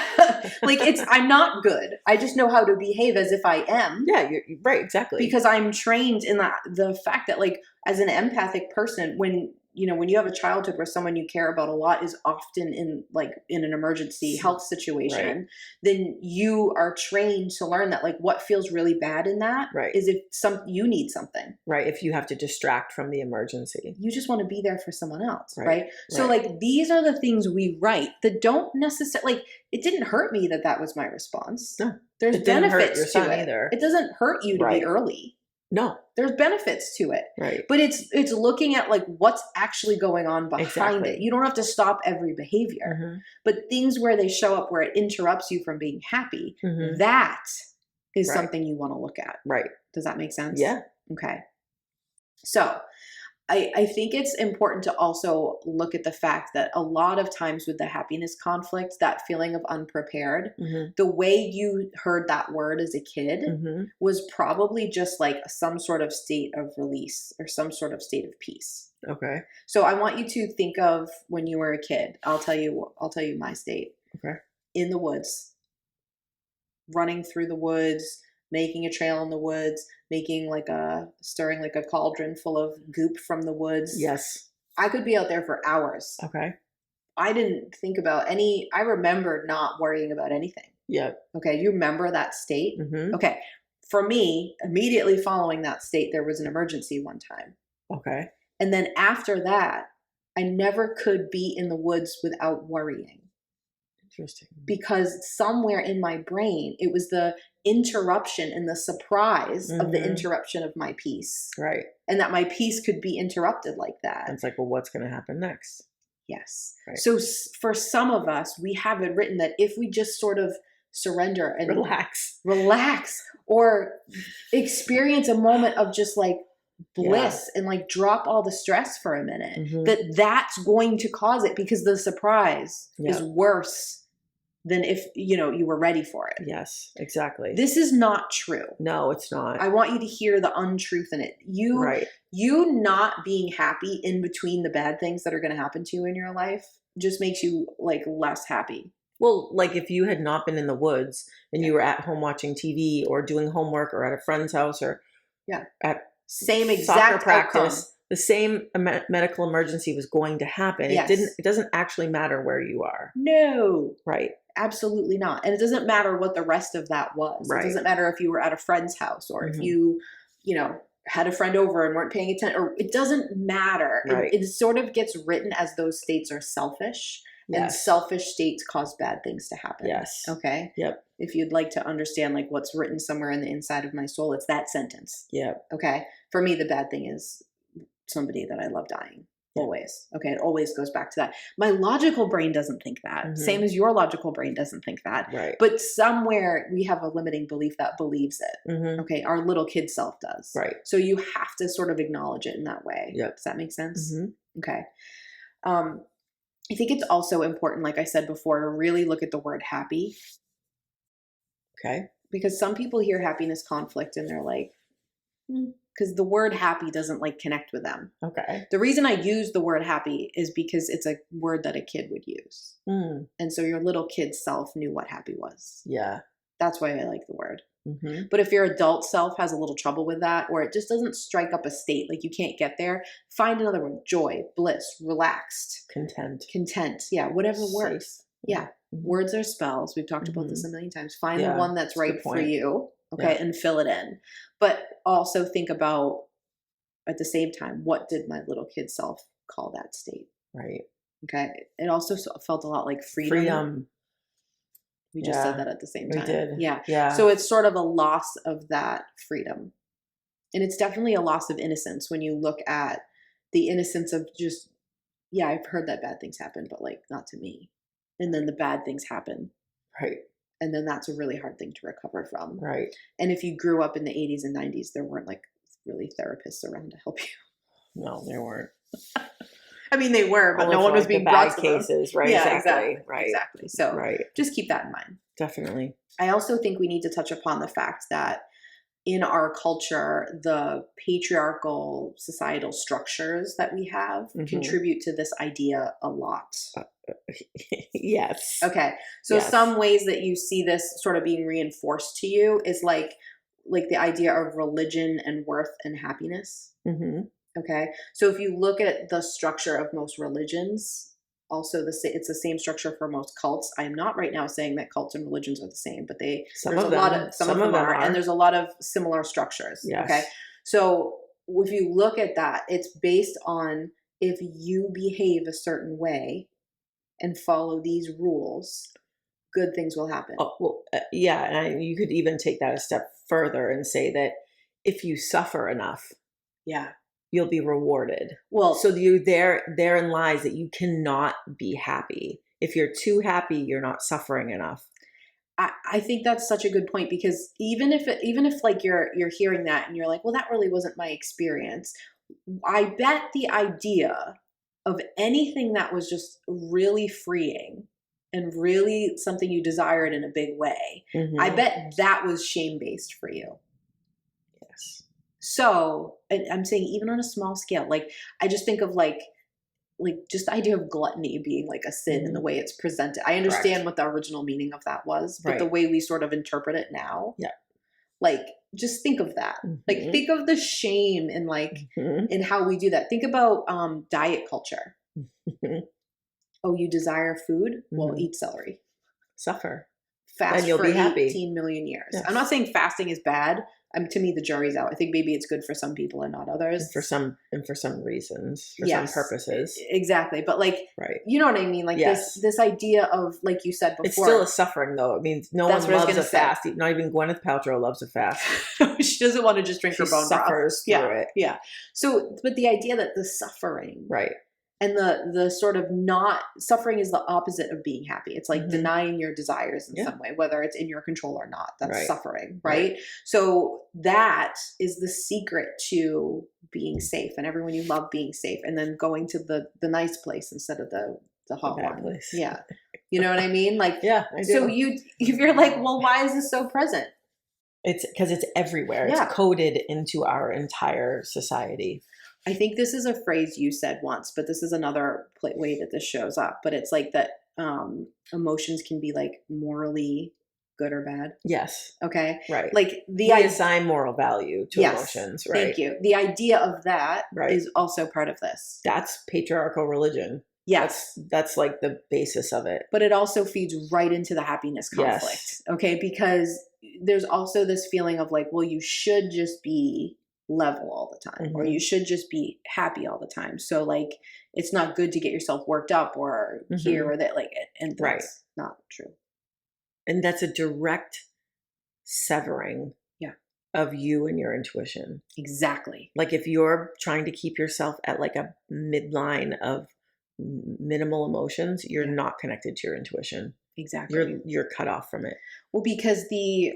Like I'm not good. I just know how to behave as if I am. Yeah, you're right. Exactly. Because I'm trained in the fact that like as an empathic person, when you have a childhood where someone you care about a lot is often in an emergency health situation, then you are trained to learn that like what feels really bad in that is if you need something. Right. If you have to distract from the emergency. You just want to be there for someone else. Right. So like these are the things we write that don't necessarily it didn't hurt me that was my response. No. There's benefits to it. Either. It doesn't hurt you to be early. No. There's benefits to it. Right. But it's looking at like what's actually going on behind it. You don't have to stop every behavior. Mm-hmm. But things where they show up where it interrupts you from being happy, that is something you want to look at. Right. Does that make sense? Yeah. Okay. So I think it's important to also look at the fact that a lot of times with the happiness conflict, that feeling of unprepared, the way you heard that word as a kid was probably just like some sort of state of release or some sort of state of peace. Okay. So I want you to think of when you were a kid. I'll tell you my state. Okay. In the woods, running through the woods, making a trail in the woods, stirring like a cauldron full of goop from the woods. Yes. I could be out there for hours. Okay. I didn't think about I remember not worrying about anything. Yeah. Okay. Do you remember that state? Mm-hmm. Okay. For me, immediately following that state, there was an emergency one time. Okay. And then after that, I never could be in the woods without worrying. Interesting. Because somewhere in my brain, it was the interruption and the surprise of the interruption of my peace. Right. And that my peace could be interrupted like that. And it's like, well, what's going to happen next? Yes. Right. So for some of us, we have it written that if we just sort of surrender and relax or experience a moment of just like bliss and like drop all the stress for a minute, that's going to cause it because the surprise is worse than if, you were ready for it. Yes, exactly. This is not true. No, it's not. I want you to hear the untruth in it. You not being happy in between the bad things that are going to happen to you in your life just makes you like less happy. Well, like if you had not been in the woods and you were at home watching TV or doing homework or at a friend's house or at same exact practice, outcome. The same medical emergency was going to happen. Yes. It doesn't actually matter where you are. No. Right. Absolutely not. And it doesn't matter what the rest of that was. Right. It doesn't matter if you were at a friend's house or if you had a friend over and weren't paying attention, or it doesn't matter. Right. It sort of gets written as those states are selfish. Yes. And selfish states cause bad things to happen. Yes. Okay. Yep. If you'd like to understand like what's written somewhere in the inside of my soul, it's that sentence. Yep. Okay. For me, the bad thing is somebody that I love dying. Always. Okay. It always goes back to that. My logical brain doesn't think that. Same as your logical brain doesn't think that. Right. But somewhere we have a limiting belief that believes it. Okay. Our little kid self does. Right. So you have to sort of acknowledge it in that way. Yep. Does that make sense? Okay. I think it's also important, like I said before, to really look at the word happy. Okay. Because some people hear happiness conflict and they're like, because the word happy doesn't like connect with them. Okay. The reason I use the word happy is because it's a word that a kid would use. Mm. And so your little kid self knew what happy was. Yeah. That's why I like the word. Mm-hmm. But if your adult self has a little trouble with that, or it just doesn't strike up a state, like you can't get there, find another word. Joy, bliss, relaxed. Content. Yeah, whatever works. Yeah. Mm-hmm. Words are spells. We've talked about this a million times. Find the one that's right for you. Okay. And fill it in. But also think about, at the same time, what did my little kid self call that state? Right. Okay. It also felt a lot like freedom. We just said that at the same time. We did. Yeah. Yeah. So it's sort of a loss of that freedom. And it's definitely a loss of innocence when you look at the innocence of just, I've heard that bad things happen, but like not to me. And then the bad things happen. Right. And then that's a really hard thing to recover from. Right. And if you grew up in the 80s and 90s, there weren't like really therapists around to help you. No, there weren't. I mean, they were, but no one was being brought to cases, right? Yeah, exactly. Right. Exactly. So just keep that in mind. Definitely. I also think we need to touch upon the fact that in our culture, the patriarchal societal structures that we have contribute to this idea a lot. Yes. Okay. So some ways that you see this sort of being reinforced to you is like the idea of religion and worth and happiness. Mm-hmm. Okay. So if you look at the structure of most religions, also it's the same structure for most cults. I am not right now saying that cults and religions are the same, but some of them are, and there's a lot of similar structures. Yes. Okay. So if you look at that, it's based on if you behave a certain way and follow these rules, good things will happen. Oh, well, and you could even take that a step further and say that if you suffer enough, you'll be rewarded. Well, so therein lies that you cannot be happy. If you're too happy, you're not suffering enough. I think that's such a good point, because even if like you're hearing that and you're like, well, that really wasn't my experience. I bet the idea of anything that was just really freeing and really something you desired in a big way, I bet that was shame-based for you. Yes. So I'm saying even on a small scale, like I just think of like just the idea of gluttony being like a sin in the way it's presented. I understand what the original meaning of that was, but the way we sort of interpret it now, like just think of that. Like think of the shame in like in how we do that. Think about diet culture. Oh, you desire food? Well, eat celery. Suffer. Fast and you'll for be happy. 18 million years. Yes. I'm not saying fasting is bad. To me, the jury's out. I think maybe it's good for some people and not others. And for some reasons, for some purposes. Exactly. But like, you know what I mean? Like this idea of, like you said before. It's still a suffering though. It means no one loves a fast. Not even Gwyneth Paltrow loves a fast. She doesn't want to just drink her bone broth. Suffers through it. Yeah. So, but the idea that the suffering. Right. And the sort of not suffering is the opposite of being happy. It's like denying your desires in some way, whether it's in your control or not. That's suffering, right? So that is the secret to being safe. And everyone, you love being safe, and then going to the nice place instead of the hot one. Place. Yeah, you know what I mean? Like, I do. So if you're like, well, why is this so present? It's because it's everywhere. It's coded into our entire society. I think this is a phrase you said once, but this is another way that this shows up. But it's like that emotions can be like morally good or bad. Yes. Okay. Right. Like we assign moral value to emotions. Right. Thank you. The idea of that is also part of this. That's patriarchal religion. Yes. That's like the basis of it. But it also feeds right into the happiness conflict. Yes. Okay. Because there's also this feeling of like, well, you should just be level all the time, or you should just be happy all the time. So like, it's not good to get yourself worked up or here or that, like, and that's not true. And that's a direct severing of you and your intuition. Exactly. Like if you're trying to keep yourself at like a midline of minimal emotions, you're not connected to your intuition. Exactly. You're cut off from it. Well, because the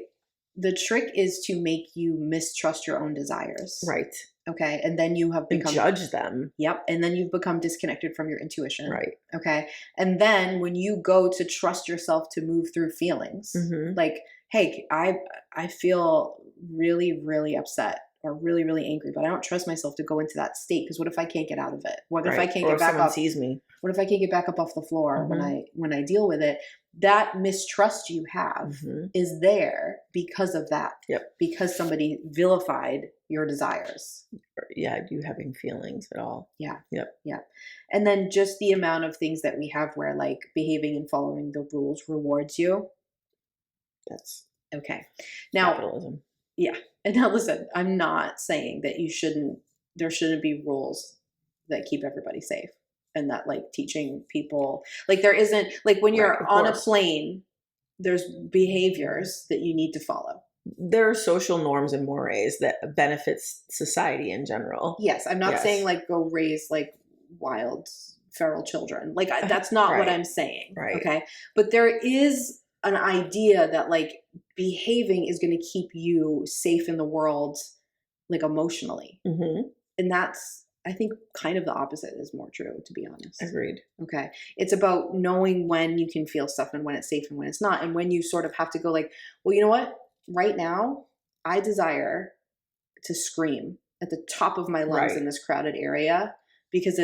trick is to make you mistrust your own desires. Right. Okay. And then you have become... judge them. Yep. And then you've become disconnected from your intuition. Right. Okay. And then when you go to trust yourself to move through feelings, like, hey, I feel really, really upset or really, really angry, but I don't trust myself to go into that state because what if I can't get out of it? What if I can't or get back someone up? Sees me. What if I can't get back up off the floor when I deal with it? That mistrust you have is there because of that. Yep. Because somebody vilified your desires. Yeah, you having feelings at all. Yeah. Yep. Yeah. And then just the amount of things that we have where like behaving and following the rules rewards you. That's okay. Now, capitalism. Yeah. And now listen, I'm not saying that there shouldn't be rules that keep everybody safe. And that like teaching people, like there isn't, like when you're on a plane, there's behaviors that you need to follow. There are social norms and mores that benefits society in general. Yes. I'm not saying like go raise like wild feral children. Like that's not what I'm saying. Right. Okay. But there is an idea that like behaving is going to keep you safe in the world, like emotionally. And that's, I think kind of the opposite is more true, to be honest. Agreed. Okay. It's about knowing when you can feel stuff and when it's safe and when it's not. And when you sort of have to go like, well, you know what? Right now, I desire to scream at the top of my lungs in this crowded area because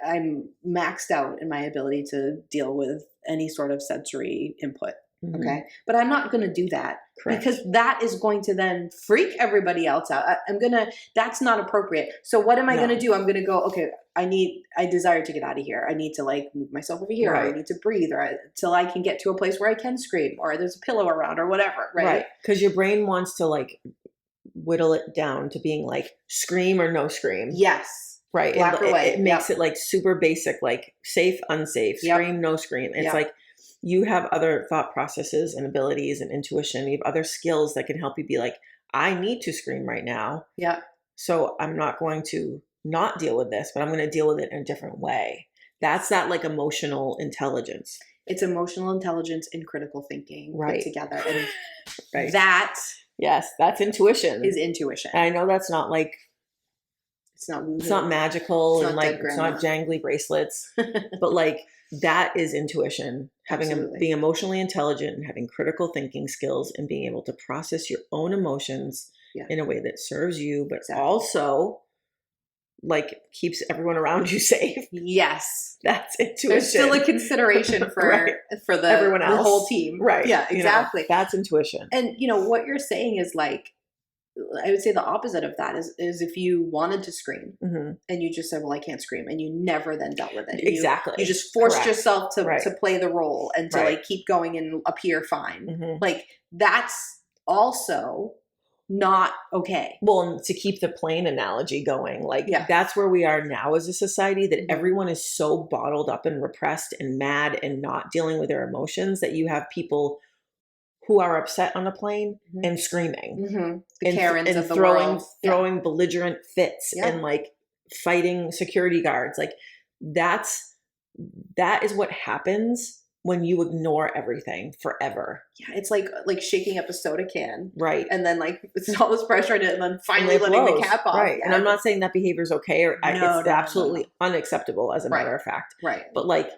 I'm maxed out in my ability to deal with any sort of sensory input. Okay. But I'm not going to do that because that is going to then freak everybody else out. That's not appropriate. So what am I going to do? I'm going to go, okay, I desire to get out of here. I need to like move myself over here. Or I need to breathe till I can get to a place where I can scream or there's a pillow around or whatever. Right. Because your brain wants to like whittle it down to being like scream or no scream. Yes. Right. Black or white. It makes it like super basic, like safe, unsafe, scream, no scream. It's like, you have other thought processes and abilities and intuition. You have other skills that can help you be like, I need to scream right now. Yeah. So I'm not going to not deal with this, but I'm going to deal with it in a different way. That's that like emotional intelligence. It's emotional intelligence and critical thinking put together. And that yes, that's intuition. Is intuition. And I know that's not like, it's not magical and like it's not jangly bracelets, but like that is intuition. Being emotionally intelligent and having critical thinking skills and being able to process your own emotions in a way that serves you, but also like keeps everyone around you safe. Yes. That's intuition. There's still a consideration for everyone else. The whole team. Right. Yeah, exactly. That's intuition. And what you're saying is like, I would say the opposite of that is if you wanted to scream and you just said, well, I can't scream. And you never then dealt with it. Exactly. You just forced yourself to play the role and to like keep going and appear fine. Like that's also not okay. Well, to keep the plane analogy going, like that's where we are now as a society, that everyone is so bottled up and repressed and mad and not dealing with their emotions that you have people who are upset on a plane and screaming the Karens of the throwing belligerent fits and like fighting security guards. Like that is what happens when you ignore everything forever. Yeah, it's like shaking up a soda can. Right. And then like it's all this pressure in it and then finally letting the cap off. Right. Yeah. And I'm not saying that behavior is okay or it's absolutely unacceptable as a matter of fact. Right. But like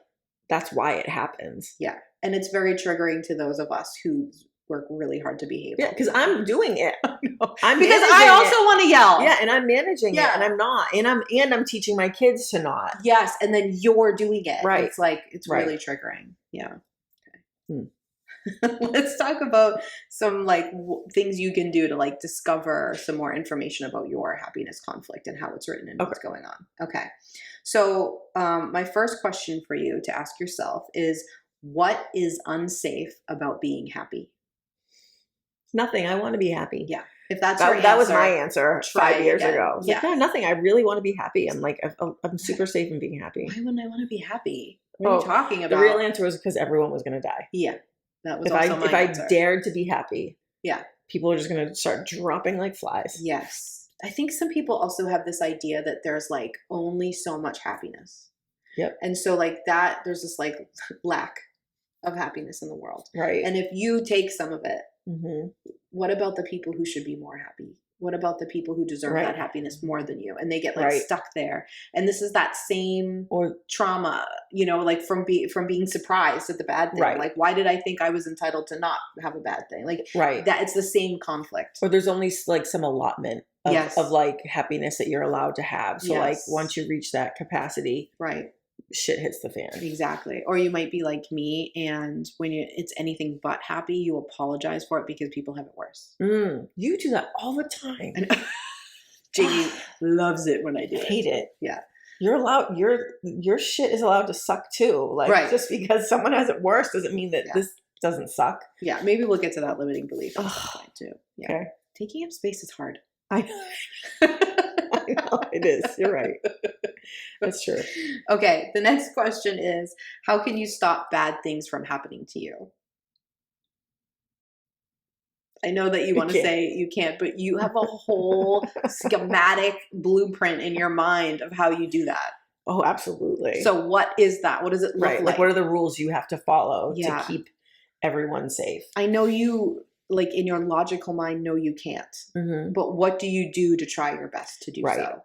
that's why it happens. Yeah. And it's very triggering to those of us who work really hard to behave. Yeah, because I'm doing it. Because I also want to yell. Yeah, and I'm managing it, and I'm not, and I'm teaching my kids to not. Yes, and then you're doing it. Right. It's like it's really triggering. Yeah. Okay. Let's talk about some like things you can do to like discover some more information about your happiness conflict and how it's written and what's going on. Okay. So my first question for you to ask yourself is, what is unsafe about being happy? Nothing. I want to be happy. Yeah. If that's that was my answer 5 years ago. I was like, nothing. I really want to be happy. I'm like, I'm super safe in being happy. Why wouldn't I want to be happy? What are you talking about? The real answer was because everyone was going to die. Yeah. That was if I dared to be happy. Yeah. People are just going to start dropping like flies. Yes. I think some people also have this idea that there's like only so much happiness. Yep. And so like that, there's this like lack of happiness in the world. Right. And if you take some of it, what about the people who should be more happy? What about the people who deserve that happiness more than you? And they get like stuck there. And this is that same trauma, you know, like from being surprised at the bad thing. Like, why did I think I was entitled to not have a bad thing? Like that, it's the same conflict. Or there's only like some allotment of like happiness that you're allowed to have. So like once you reach that capacity, shit hits the fan. Exactly. Or you might be like me, and when it's anything but happy, you apologize for it because people have it worse. You do that all the time. Jamie loves it when I do it. Hate it. Yeah. You're allowed, your shit is allowed to suck too. Like just because someone has it worse doesn't mean that this doesn't suck. Yeah. Maybe we'll get to that limiting belief at some point too. Yeah. Okay. Taking up space is hard. I know it is. You're right. That's true. Okay. The next question is, how can you stop bad things from happening to you? I know that you want to say you can't, but you have a whole schematic blueprint in your mind of how you do that. Oh, absolutely. So what is that? What does it look like? Like, what are the rules you have to follow to keep everyone safe? I know you, like in your logical mind, know you can't. But what do you do to try your best to do so?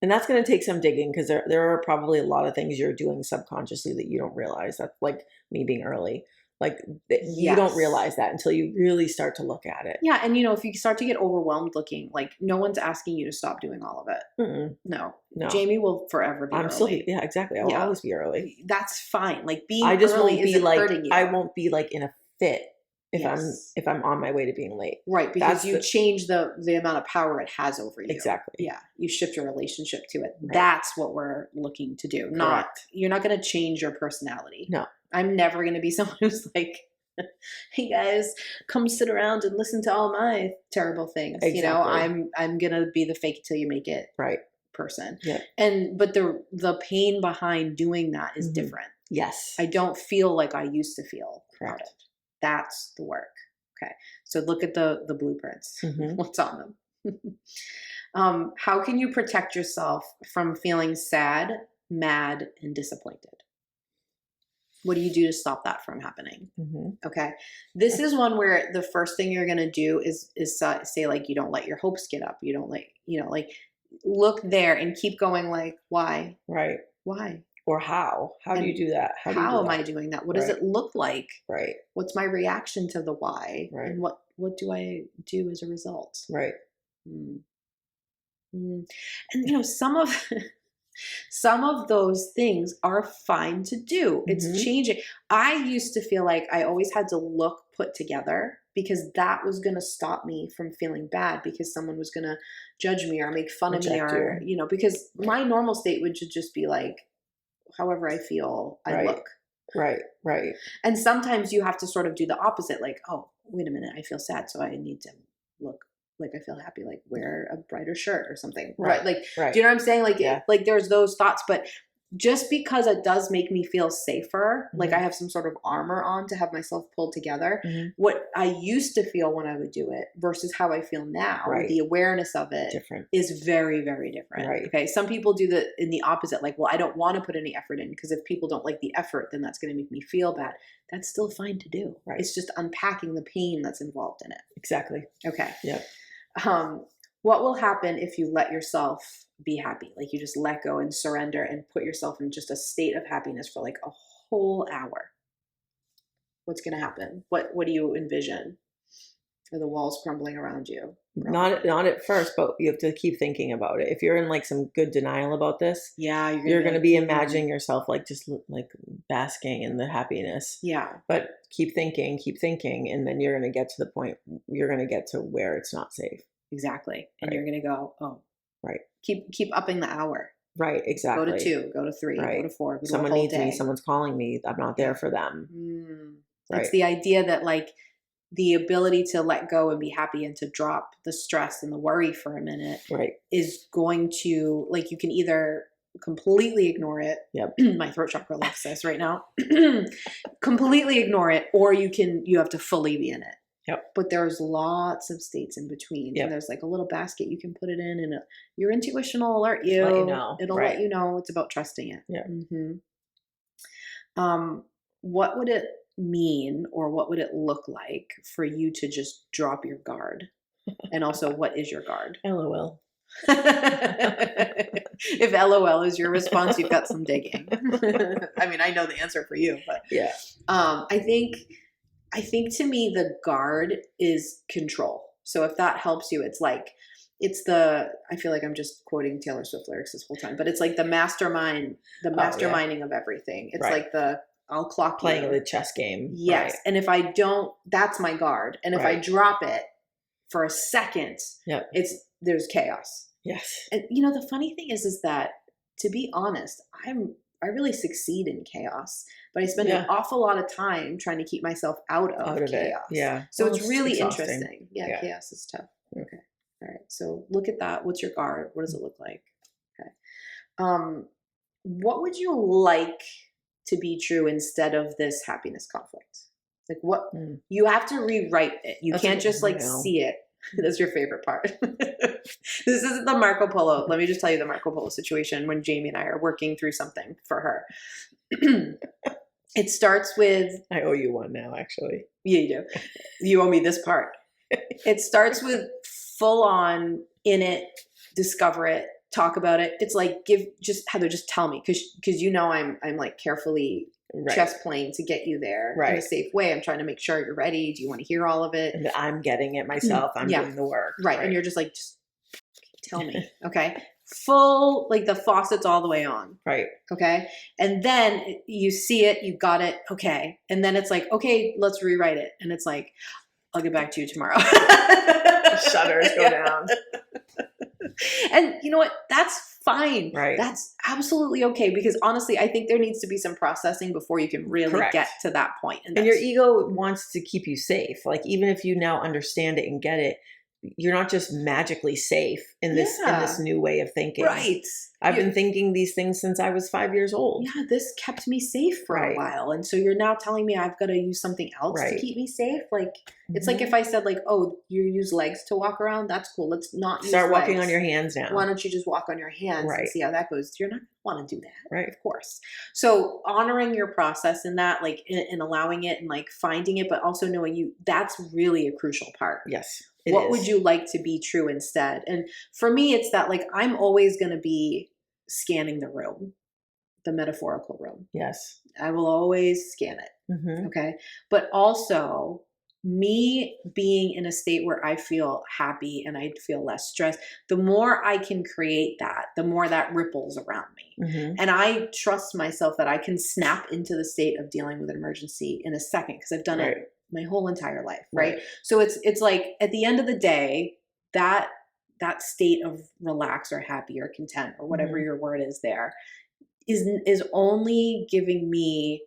And that's going to take some digging, because there are probably a lot of things you're doing subconsciously that you don't realize. That's like me being early. Like you don't realize that until you really start to look at it. Yeah. And you know, if you start to get overwhelmed looking, like no one's asking you to stop doing all of it. No. Jamie will forever be early. Yeah, exactly. I'll always be early. That's fine. Like being early isn't hurting you. I won't be like in a fit if I'm on my way to being late. Right. Because you change the amount of power it has over you. Exactly. Yeah. You shift your relationship to it. That's what we're looking to do. You're not going to change your personality. No. I'm never going to be someone who's like, hey guys, come sit around and listen to all my terrible things. Exactly. You know, I'm going to be the fake till you make it person. Yeah. But the pain behind doing that is different. Yes. I don't feel like I used to feel about it. That's the work. Okay. So look at the blueprints. What's on them? How can you protect yourself from feeling sad, mad, and disappointed? What do you do to stop that from happening? Okay. This is one where the first thing you're going to do is say like, you don't let your hopes get up. You don't like, you know, like look there and keep going like, why? Right. Why? Or how? How do you do that? How am I doing that? What does it look like? Right. What's my reaction to the why? Right. And what do I do as a result? Right. And you know, some of those things are fine to do. It's changing. I used to feel like I always had to look put together because that was going to stop me from feeling bad because someone was going to judge me or make fun of me or, you know, because my normal state would just be like, however I feel, I look. Right. Right. And sometimes you have to sort of do the opposite. Like, oh, wait a minute. I feel sad. So I need to look like I feel happy, like wear a brighter shirt or something. Right. Like, do you know what I'm saying? Like, like there's those thoughts, but just because it does make me feel safer, like I have some sort of armor on to have myself pulled together, what I used to feel when I would do it versus how I feel now, the awareness of it is very, very different. Right. Okay. Some people do in the opposite, like, well, I don't want to put any effort in because if people don't like the effort, then that's going to make me feel bad. That's still fine to do. Right. It's just unpacking the pain that's involved in it. Exactly. Okay. Yeah. What will happen if you let yourself be happy? Like you just let go and surrender and put yourself in just a state of happiness for like a whole hour. What's going to happen? What do you envision? Are the walls crumbling around you? Not at first, but you have to keep thinking about it. If you're in like some good denial about this, you're going to be imagining yourself like just like basking in the happiness. Yeah. But keep thinking, and then you're going to get to the point, you're going to get to where it's not safe. Exactly. And you're going to go, oh, right. Keep upping the hour. Right. Exactly. Go to 2, go to 3, go to 4. Go Someone to needs day. me. Someone's calling me. I'm not there for them. It's the idea that like the ability to let go and be happy and to drop the stress and the worry for a minute is going to, like, you can either completely ignore it. Yep. My throat chakra loves this right now. Completely ignore it, or you have to fully be in it. Yep. But there's lots of states in between. Yep. And there's like a little basket you can put it in, and your intuition will alert you. Let you know. It'll let you know. It's about trusting it. Yeah. What would it mean, or what would it look like for you to just drop your guard? And also, what is your guard? LOL. If LOL is your response, you've got some digging. I mean, I know the answer for you, but yeah. I think to me, the guard is control. So if that helps you, it's like, I feel like I'm just quoting Taylor Swift lyrics this whole time, but it's like the masterminding of everything. It's like I'll clock playing the chess game. Yes. Right. And if I don't, that's my guard. And if I drop it for a second, there's chaos. Yes. And you know, the funny thing is that, to be honest, I really succeed in chaos, but I spend an awful lot of time trying to keep myself out of chaos. It. Yeah. So it's really interesting. Yeah, chaos is tough. Okay. All right. So look at that. What's your guard? What does it look like? Okay. What would you like to be true instead of this happiness conflict? Like what you have to rewrite it. You can't just see it. That's your favorite part. This isn't the Marco Polo. Let me just tell you the Marco Polo situation when Jamie and I are working through something for her. It starts with... I owe you one now, actually. Yeah, you do. You owe me this part. It starts with full on in it, discover it, talk about it. It's like Heather, just tell me, because you know I'm like carefully chess playing to get you there in a safe way. I'm trying to make sure you're ready. Do you want to hear all of it? And I'm getting it myself. I'm doing the work. Right. And you're just like, just tell me. Okay. Full, like the faucet's all the way on. Right. Okay. And then you see it, you got it. Okay. And then it's like, okay, let's rewrite it. And it's like, I'll get back to you tomorrow. Shutters go down. And you know what? That's fine. Right. That's absolutely okay. Because honestly, I think there needs to be some processing before you can really get to that point. And your ego wants to keep you safe. Like, even if you now understand it and get it, you're not just magically safe in this new way of thinking. Right. I've been thinking these things since I was 5 years old. Yeah, this kept me safe for a while. And so you're now telling me I've got to use something else to keep me safe? Like, it's like if I said like, oh, you use legs to walk around? That's cool. Let's not use Start walking on your hands now. Why don't you just walk on your hands and see how that goes? You're not going to want to do that. Right. Of course. So honoring your process in that, like, and allowing it and like finding it, but also knowing that's really a crucial part. Yes. What would you like to be true instead? And for me, it's that like, I'm always going to be scanning the room, the metaphorical room. Yes. I will always scan it. Mm-hmm. Okay. But also me being in a state where I feel happy and I feel less stressed, the more I can create that, the more that ripples around me. Mm-hmm. And I trust myself that I can snap into the state of dealing with an emergency in a second because I've done it my whole entire life. Right. So it's like at the end of the day, that state of relax or happy or content or whatever your word is there is only giving me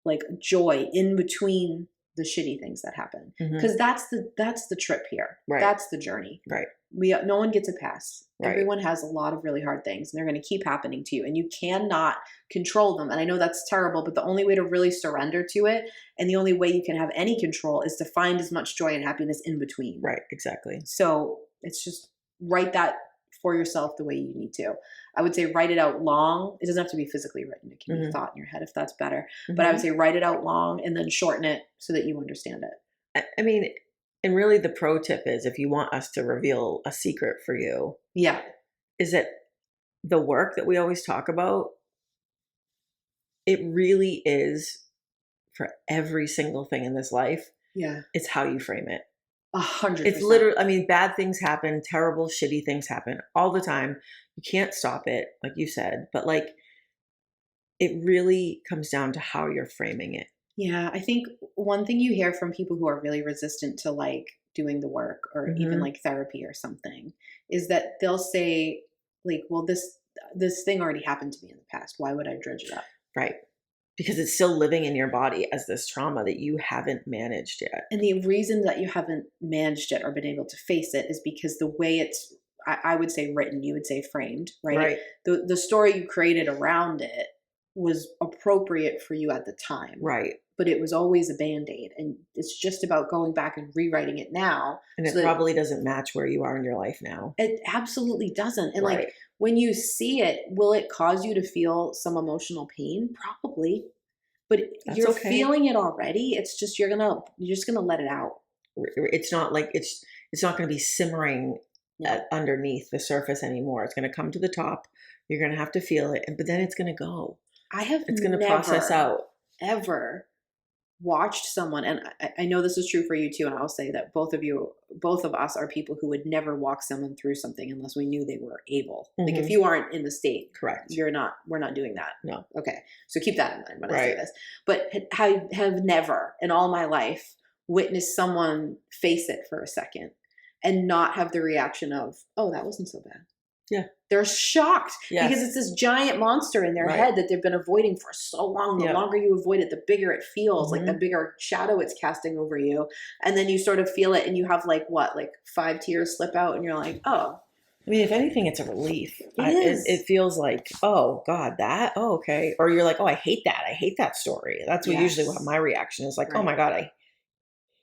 like joy in between the shitty things that happen. Because that's the trip here. Right. That's the journey. Right. No one gets a pass. Right. Everyone has a lot of really hard things and they're going to keep happening to you and you cannot control them. And I know that's terrible, but the only way to really surrender to it and the only way you can have any control is to find as much joy and happiness in between. Right. Exactly. So it's just write that for yourself the way you need to. I would say write it out long. It doesn't have to be physically written. It can be thought in your head if that's better. But I would say write it out long and then shorten it so that you understand it. I mean, and really the pro tip is if you want us to reveal a secret for you, is that the work that we always talk about, it really is for every single thing in this life. Yeah. It's how you frame it. 100%. It's literally, I mean, bad things happen, terrible, shitty things happen all the time. You can't stop it, like you said, but like, it really comes down to how you're framing it. Yeah. I think one thing you hear from people who are really resistant to like doing the work or even like therapy or something is that they'll say like, well, this thing already happened to me in the past. Why would I dredge it up? Right. Because it's still living in your body as this trauma that you haven't managed yet. And the reason that you haven't managed it or been able to face it is because the way it's, I would say written, you would say framed, right? The story you created around it was appropriate for you at the time. Right. But it was always a Band-Aid. And it's just about going back and rewriting it now. And it probably doesn't match where you are in your life now. It absolutely doesn't. And like, when you see it, will it cause you to feel some emotional pain? Probably. But you're feeling it already. It's just, you're just going to let it out. It's not like it's not going to be simmering underneath the surface anymore. It's going to come to the top. You're going to have to feel it, but then it's going to go. It's going to process out. Ever watched someone, and I know this is true for you too, and I'll say that both of us are people who would never walk someone through something unless we knew they were able. Like if you aren't in the state, correct, we're not doing that. No. Okay. So keep that in mind when I say this. But I have never in all my life witnessed someone face it for a second and not have the reaction of, oh, that wasn't so bad. Yeah. They're shocked because it's this giant monster in their head that they've been avoiding for so long. The longer you avoid it, the bigger it feels, like the bigger shadow it's casting over you. And then you sort of feel it and you have like 5 tears slip out and you're like, oh. I mean, if anything, it's a relief. It feels like, oh God, that, oh, okay. Or you're like, oh, I hate that. I hate that story. That's what usually what my reaction is like, oh my God, I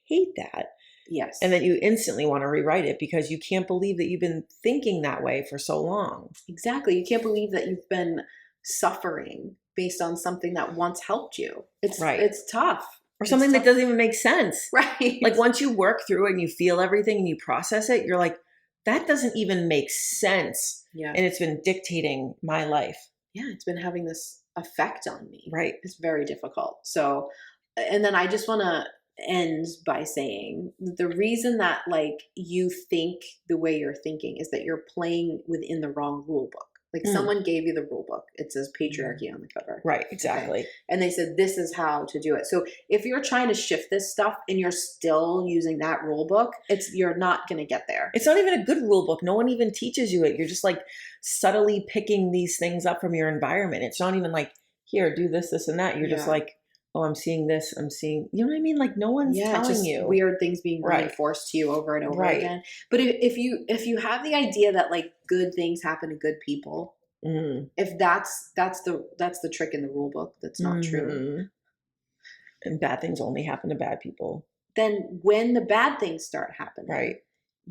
hate that. Yes. And then you instantly want to rewrite it because you can't believe that you've been thinking that way for so long. Exactly. You can't believe that you've been suffering based on something that once helped you. It's tough. Or something that doesn't even make sense. Right. Like once you work through it and you feel everything and you process it, you're like, that doesn't even make sense. Yeah. And it's been dictating my life. Yeah. It's been having this effect on me. Right. It's very difficult. So, and then I just want to end by saying the reason that like you think the way you're thinking is that you're playing within the wrong rule book. Like someone gave you the rule book. It says patriarchy on the cover. Right, exactly. Okay? And they said, this is how to do it. So if you're trying to shift this stuff and you're still using that rule book, you're not going to get there. It's not even a good rule book. No one even teaches you it. You're just like subtly picking these things up from your environment. It's not even like, here, do this, this, and that. You're just like, oh, I'm seeing this. I'm seeing, you know what I mean? Like no one's telling just you. Weird things being reinforced to you over and over again. But if you have the idea that like good things happen to good people, if that's the trick in the rule book, that's not true. And bad things only happen to bad people. Then when the bad things start happening,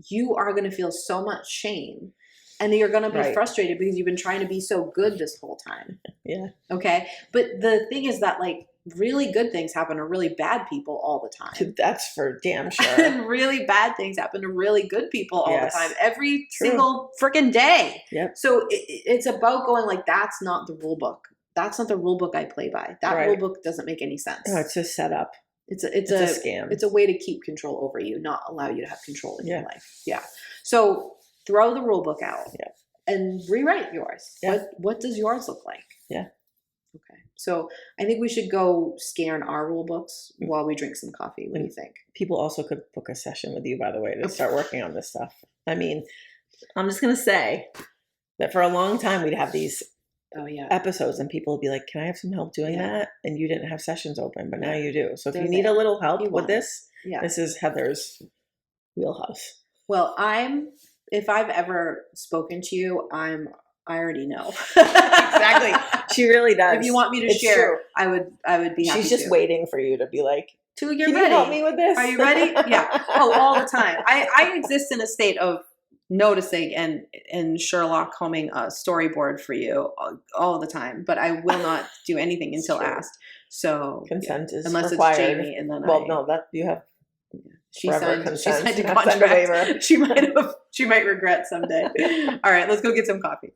you are going to feel so much shame. And you're going to be frustrated because you've been trying to be so good this whole time. Yeah. Okay. But the thing is that like really good things happen to really bad people all the time. That's for damn sure. And really bad things happen to really good people all the time. Every single freaking day. Yep. So it's about going like, that's not the rule book. That's not the rule book I play by. That rule book doesn't make any sense. No, it's a setup. It's a scam. It's a way to keep control over you, not allow you to have control in your life. Yeah. So throw the rule book out and rewrite yours. Yeah. What does yours look like? Yeah. Okay. So I think we should go scan our rule books while we drink some coffee. What do you think? People also could book a session with you, by the way, to start working on this stuff. I mean, I'm just going to say that for a long time we'd have these episodes and people would be like, can I have some help doing that? And you didn't have sessions open, but now you do. So if you need a little help with this, this is Heather's wheelhouse. Well, if I've ever spoken to you, I already know. Exactly. She really does. If you want me to share, I would be happy. She's just waiting for you to be like, you're can ready. You help me with this? Are you ready? Yeah. Oh, all the time. I exist in a state of noticing and Sherlock Holming a storyboard for you all the time, but I will not do anything until asked. So consent is unless required. It's Jamie, and then no, that you have. She signed a contract. She might regret someday. All right, let's go get some coffee.